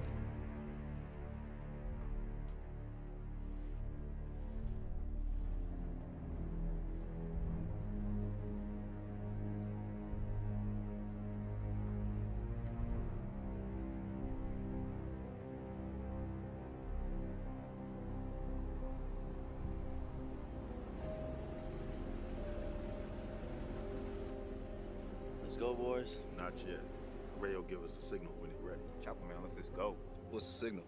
Let's go, boys. Not yet. Ray will give us a signal when he's ready. Chopper man, let's just go. What's the signal?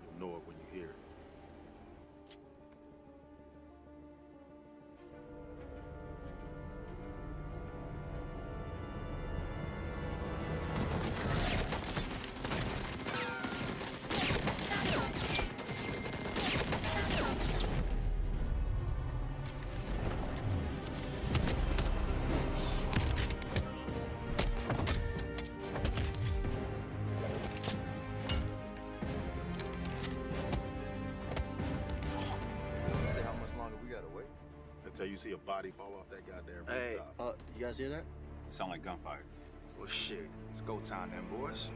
You'll know it when you hear it. Until you see a body fall off that goddamn rooftop. You guys hear that? Sound like gunfire. Well, shit. It's go time then, boys.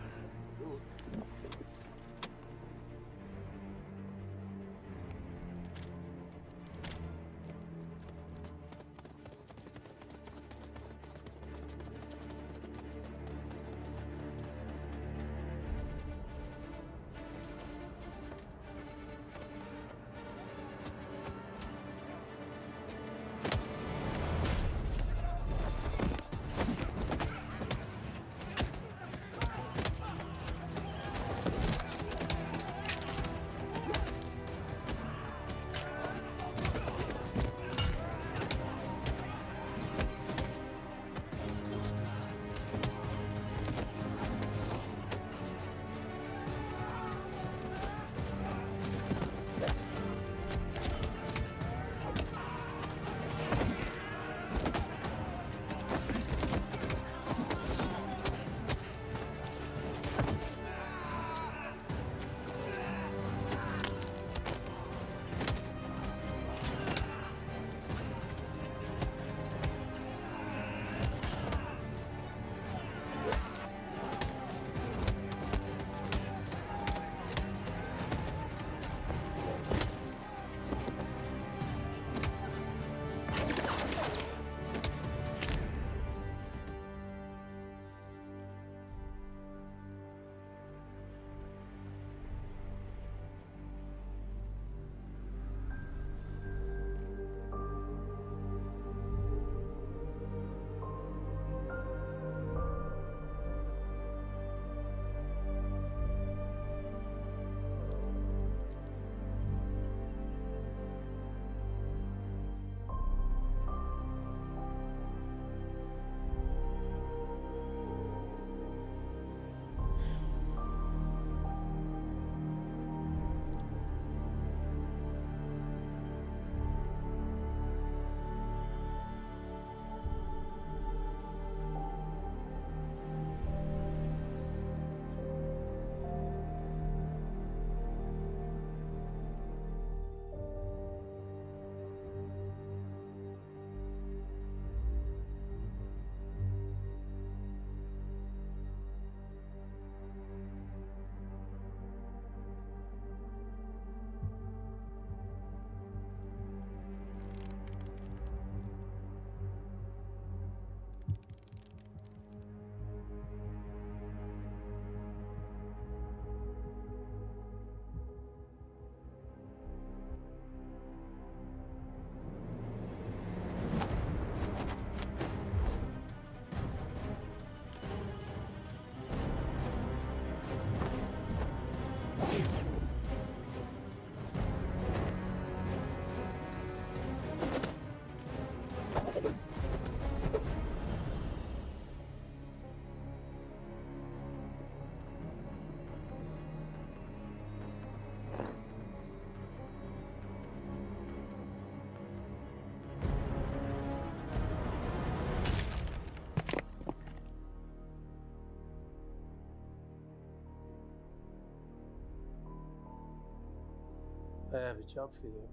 I have a job for you.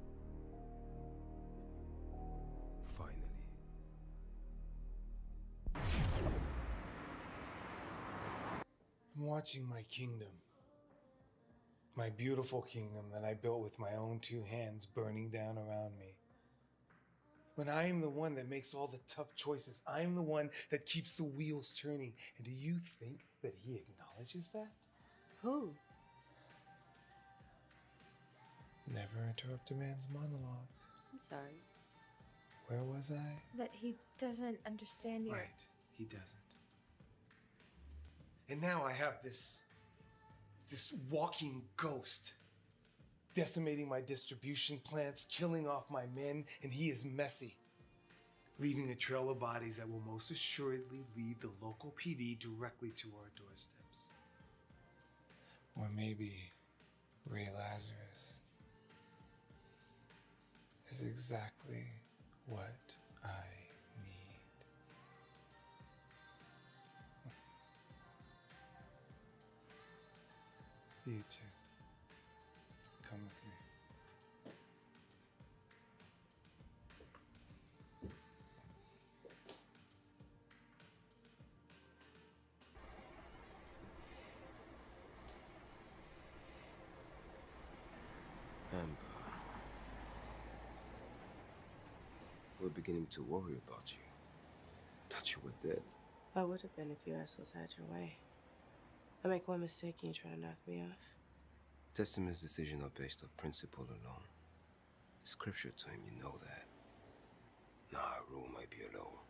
Finally. I'm watching my kingdom. My beautiful kingdom that I built with my own two hands burning down around me. When I am the one that makes all the tough choices, I am the one that keeps the wheels turning. And do you think that he acknowledges that? Who? Never interrupt a man's monologue. I'm sorry. Where was I? That he doesn't understand you. Right, he doesn't. And now I have this walking ghost, decimating my distribution plants, killing off my men, and he is messy, leaving a trail of bodies that will most assuredly lead the local PD directly to our doorsteps. Or maybe Ray Lazarus is exactly what I need. You two, come with me. Amber, we're beginning to worry about you. Thought you were dead. I would have been if you assholes had your way. I make one mistake and you try to knock me off. Testament's decisions are based on principle alone. Scripture to him, you know that. Nah, a rule might be a little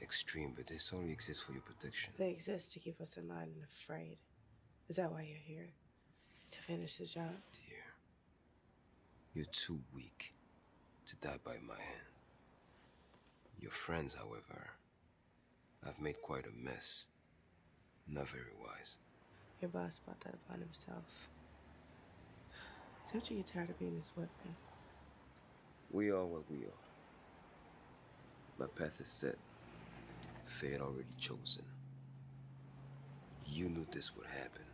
extreme, but this only exists for your protection. They exist to keep us in line and afraid. Is that why you're here? To finish the job? Dear, you're too weak to die by my hand. Your friends, however, have made quite a mess. Not very wise. Your boss brought that upon himself. Don't you get tired of being this weapon? We are what we are. My path is set. Fate already chosen. You knew this would happen.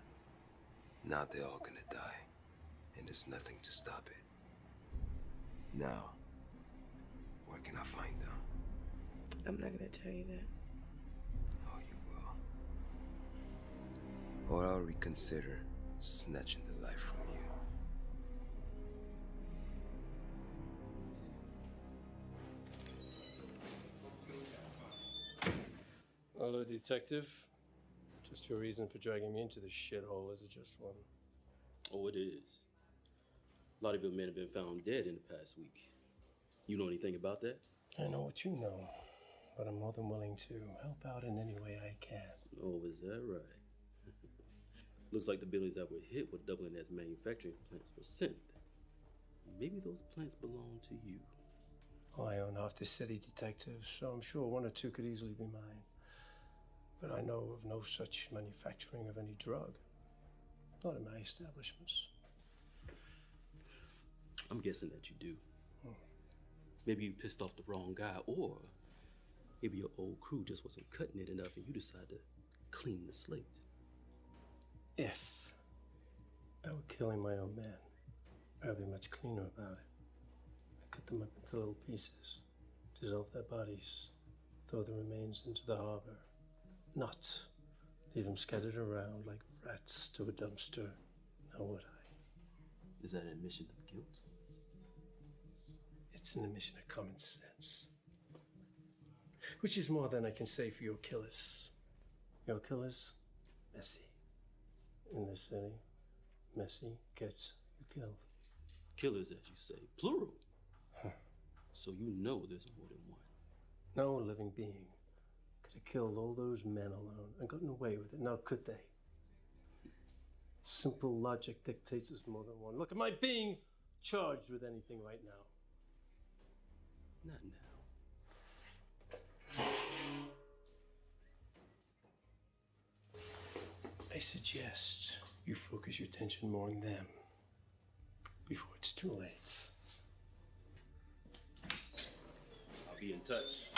Now they're all gonna die. And there's nothing to stop it. Now, where can I find them? I'm not gonna tell you that. Oh, you will. Or I'll reconsider snatching the life from you. Hello, detective. Just your reason for dragging me into this shithole, is it just one? Oh, it is. A lot of your men have been found dead in the past week. You know anything about that? I know what you know, but I'm more than willing to help out in any way I can. Oh, is that right? Looks like the buildings that were hit were doubling as manufacturing plants for synth. Maybe those plants belong to you. Well, I own half the city, detective, so I'm sure one or two could easily be mine. But I know of no such manufacturing of any drug. Not in my establishments. I'm guessing that you do. Maybe you pissed off the wrong guy, or maybe your old crew just wasn't cutting it enough and you decided to clean the slate. If I were killing my own men, I'd be much cleaner about it. I cut them up into little pieces, dissolve their bodies, throw the remains into the harbor. Not leave them scattered around like rats to a dumpster, now would I? Is that an admission of guilt? It's an admission of common sense. Which is more than I can say for your killers. Your killers, messy. In the city, messy gets you killed. Killers, as you say, plural. So you know there's more than one. No living being could have killed all those men alone and gotten away with it. Now, could they? Simple logic dictates there's more than one. Look, am I being charged with anything right now? Not now. I suggest you focus your attention more on them before it's too late. I'll be in touch.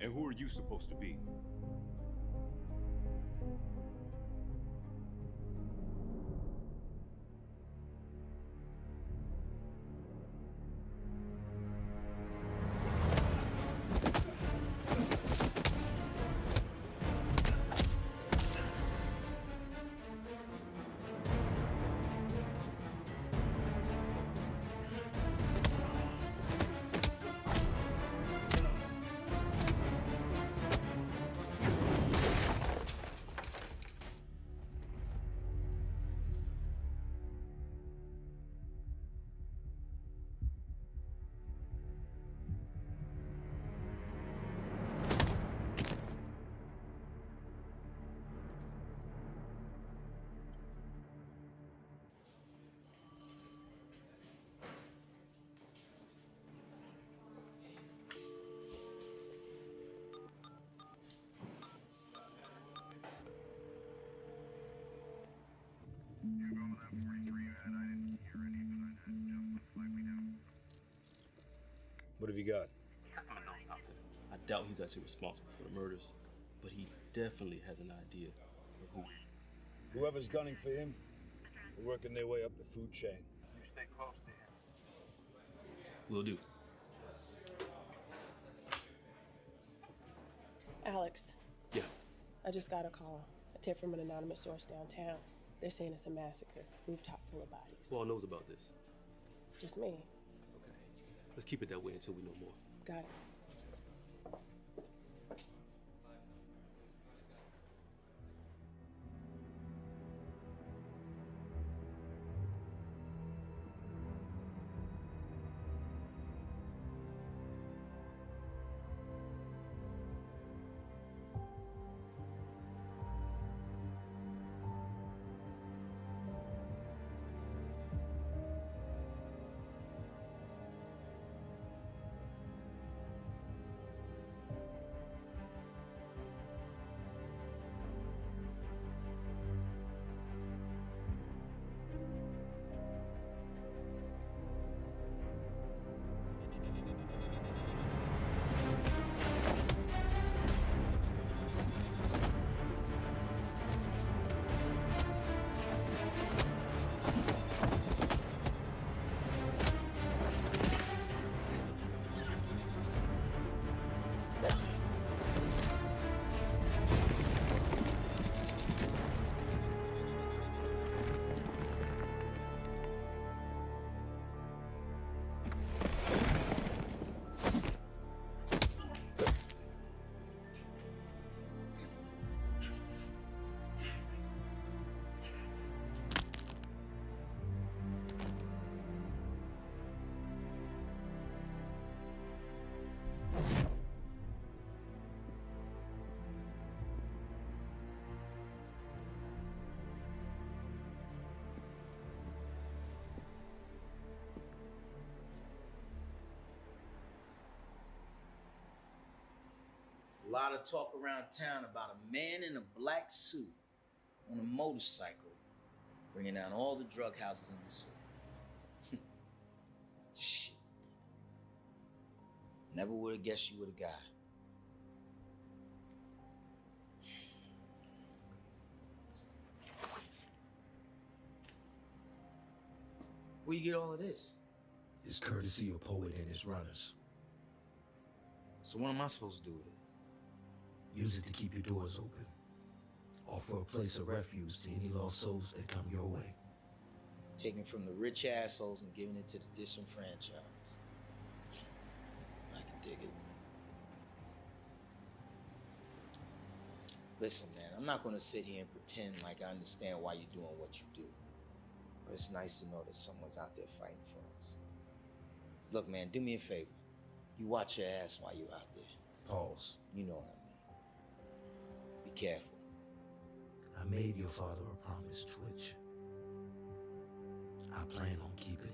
And who are you supposed to be? What have you got? I doubt he's actually responsible for the murders, but he definitely has an idea of who. Whoever's gunning for him, they're working their way up the food chain. You stay close to him. Will do. Alex. Yeah. I just got a call. A tip from an anonymous source downtown. They're saying it's a massacre. Rooftop full of bodies. Who all knows about this? Just me. Okay. Let's keep it that way until we know more. Got it. There's a lot of talk around town about a man in a black suit on a motorcycle bringing down all the drug houses in the city. Shit. Never would have guessed you were the guy. Where you get all of this? It's courtesy of Poet and his runners. So what am I supposed to do with it? Use it to keep your doors open. Offer a place of refuge to any lost souls that come your way. Taking from the rich assholes and giving it to the disenfranchised. I can dig it. Listen, man, I'm not gonna sit here and pretend like I understand why you're doing what you do. But it's nice to know that someone's out there fighting for us. Look, man, do me a favor. You watch your ass while you're out there. Pause. You know what I mean. Be careful. I made your father a promise, Twitch. I plan on keeping it.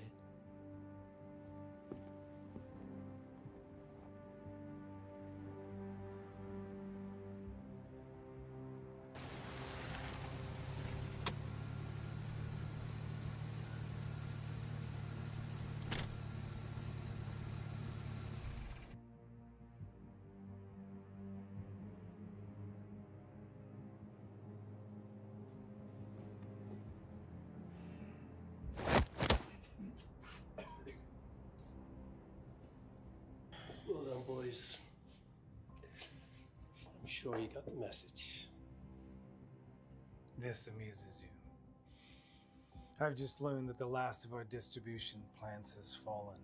Well done, boys. I'm sure you got the message. This amuses you. I've just learned that the last of our distribution plants has fallen.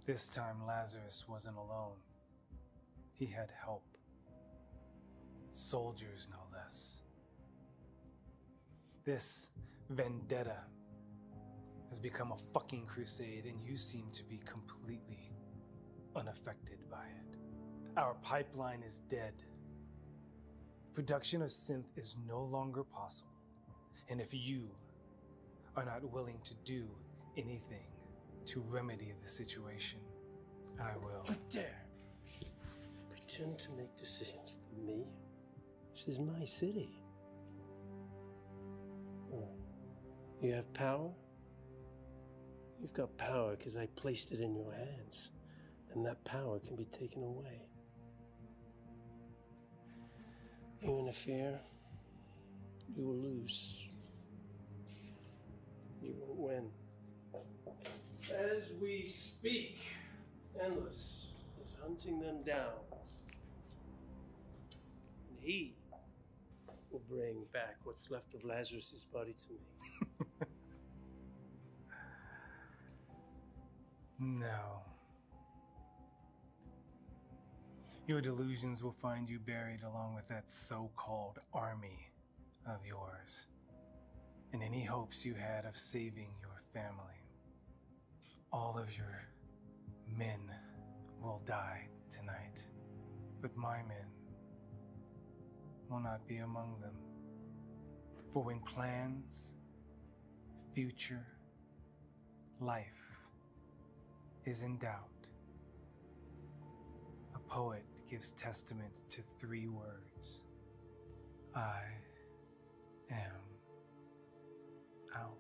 This time, Lazarus wasn't alone. He had help. Soldiers, no less. This vendetta has become a fucking crusade, and you seem to be completely unaffected by it. Our pipeline is dead. Production of synth is no longer possible. And if you are not willing to do anything to remedy the situation, I will. You dare pretend to make decisions for me? This is my city. Oh, you have power? You've got power because I placed it in your hands, and that power can be taken away. You interfere, you will lose. You won't win. As we speak, Endless is hunting them down. And he will bring back what's left of Lazarus's body to me. No. Your delusions will find you buried along with that so-called army of yours, and any hopes you had of saving your family. All of your men will die tonight, but my men will not be among them. For when plans, future, life is in doubt, a poet gives testament to 3 words: I am out.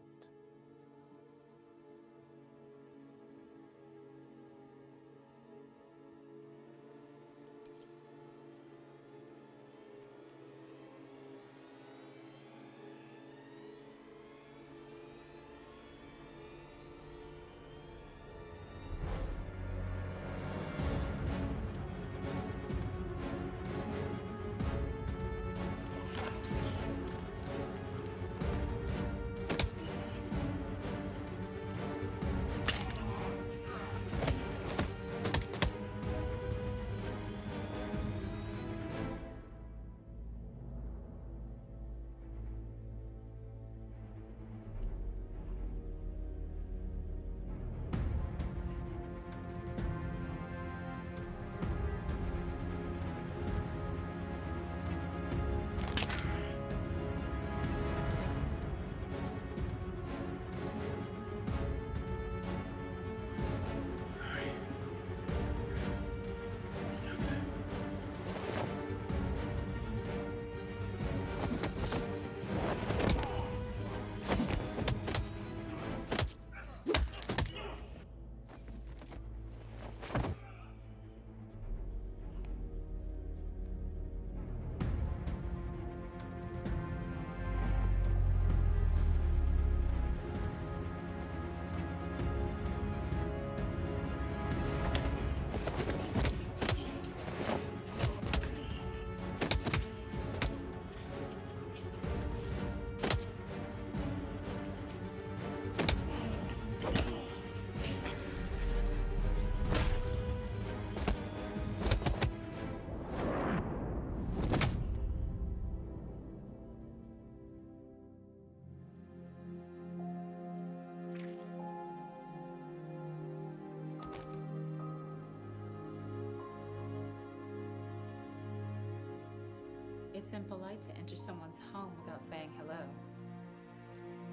It's impolite to enter someone's home without saying hello,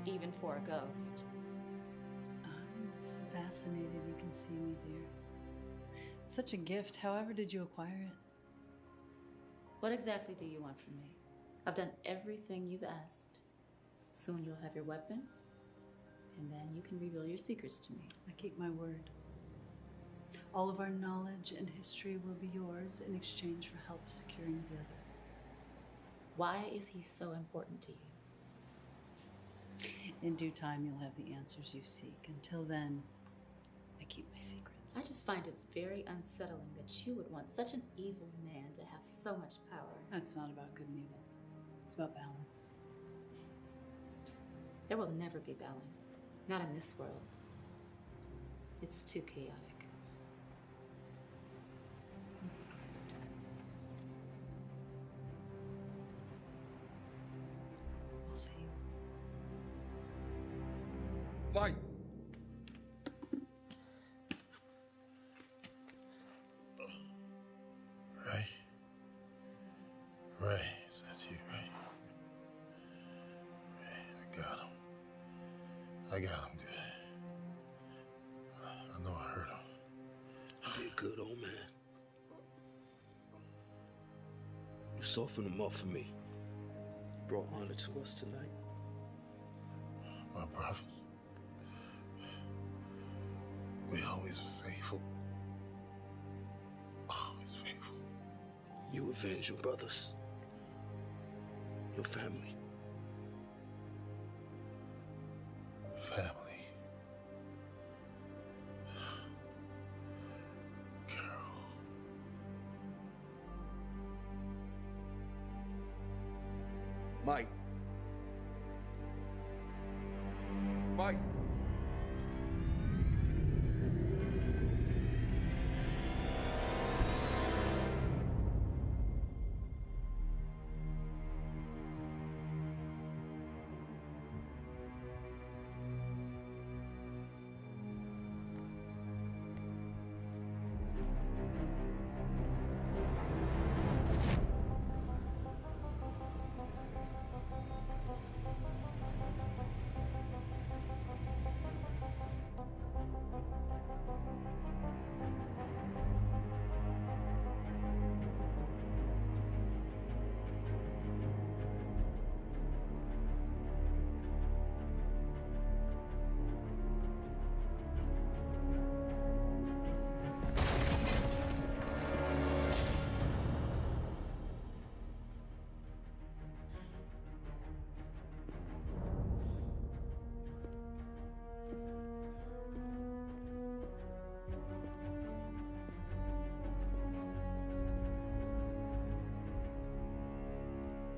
even for a ghost. I'm fascinated you can see me, dear. It's such a gift. However did you acquire it? What exactly do you want from me? I've done everything you've asked. Soon you'll have your weapon, and then you can reveal your secrets to me. I keep my word. All of our knowledge and history will be yours in exchange for help securing the other. Why is he so important to you? In due time, you'll have the answers you seek. Until then, I keep my secrets. I just find it very unsettling that you would want such an evil man to have so much power. That's not about good and evil. It's about balance. There will never be balance. Not in this world. It's too chaotic. We'll see. Mike! Ray, is that you, Ray? Ray, I got him. I got him good. I know I hurt him. You did good, old man. You softened him up for me. Brought honor to us tonight. My brothers. We always faithful. Always faithful. You avenge your brothers. Your family. Family. Carol. Mike. Mike.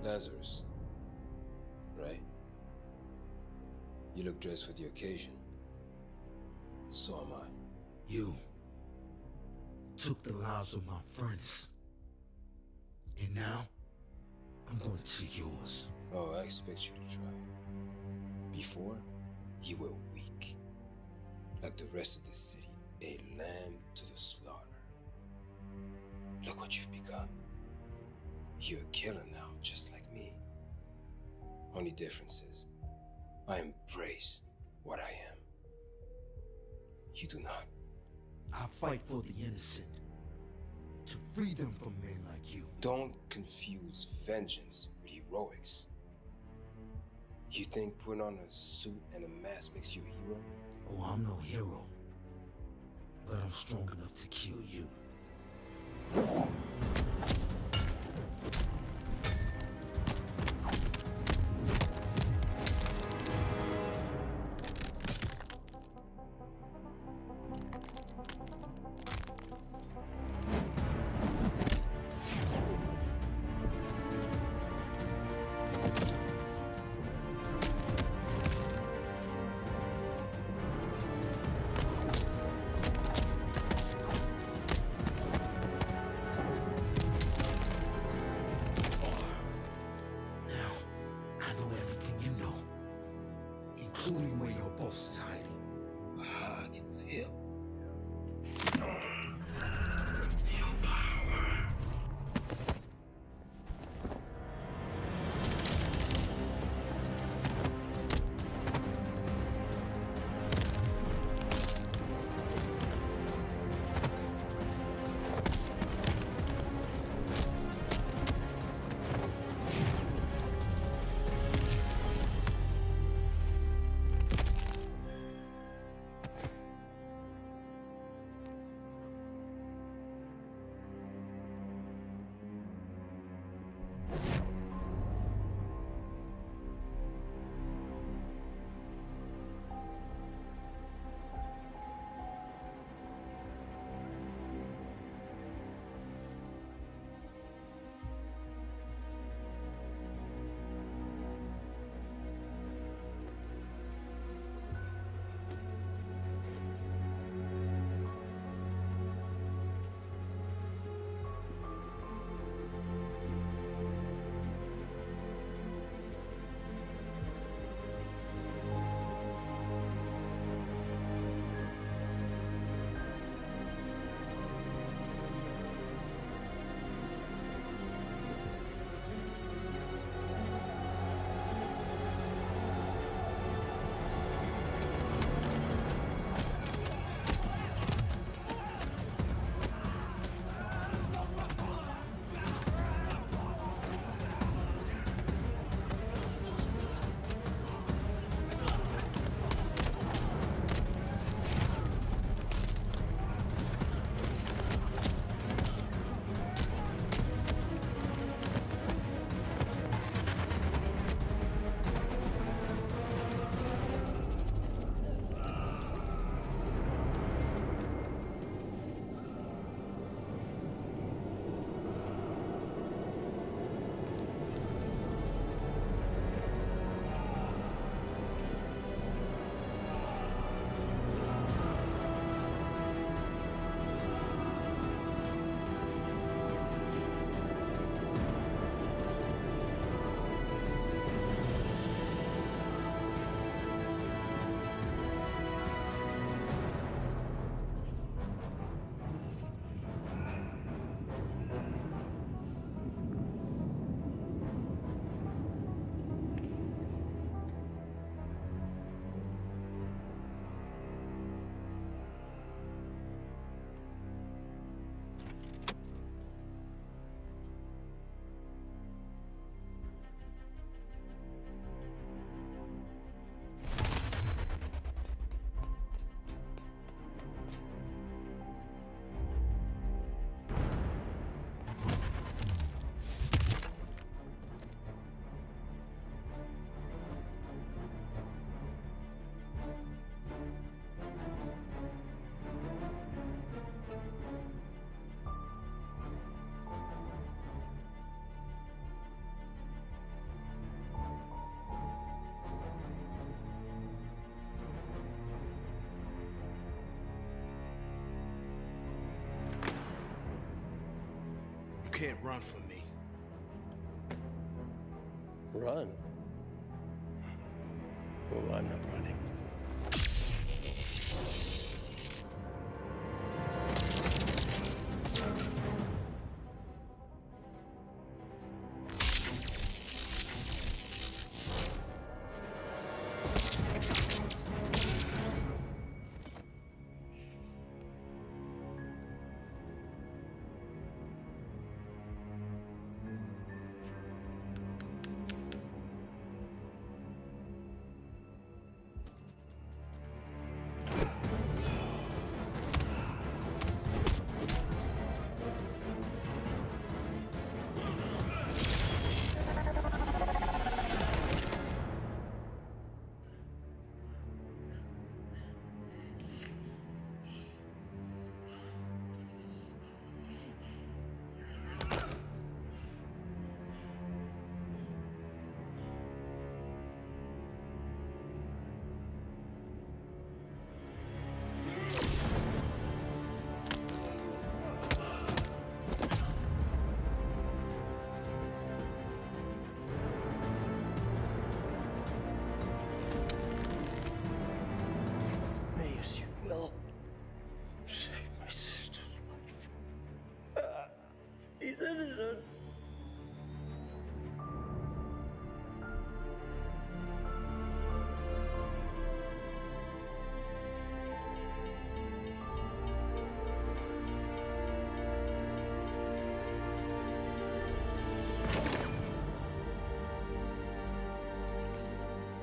Lazarus, right? You look dressed for the occasion. So am I. You took the lives of my friends. And now, I'm going to take yours. Oh, I expect you to try. Before, you were weak. Like the rest of the city, a lamb to the slaughter. Look what you've become. You're a killer now, just like me. Only difference is, I embrace what I am. You do not. I fight for the innocent. To free them from men like you. Don't confuse vengeance with heroics. You think putting on a suit and a mask makes you a hero? Oh, I'm no hero. But I'm strong enough to kill you. can't run from me. Run? Well, I'm not running.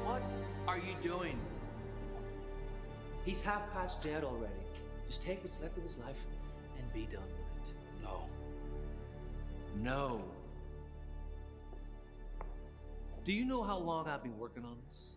What are you doing? He's half past dead already. Just take what's left of his life and be done with it. No. No. Do you know how long I've been working on this?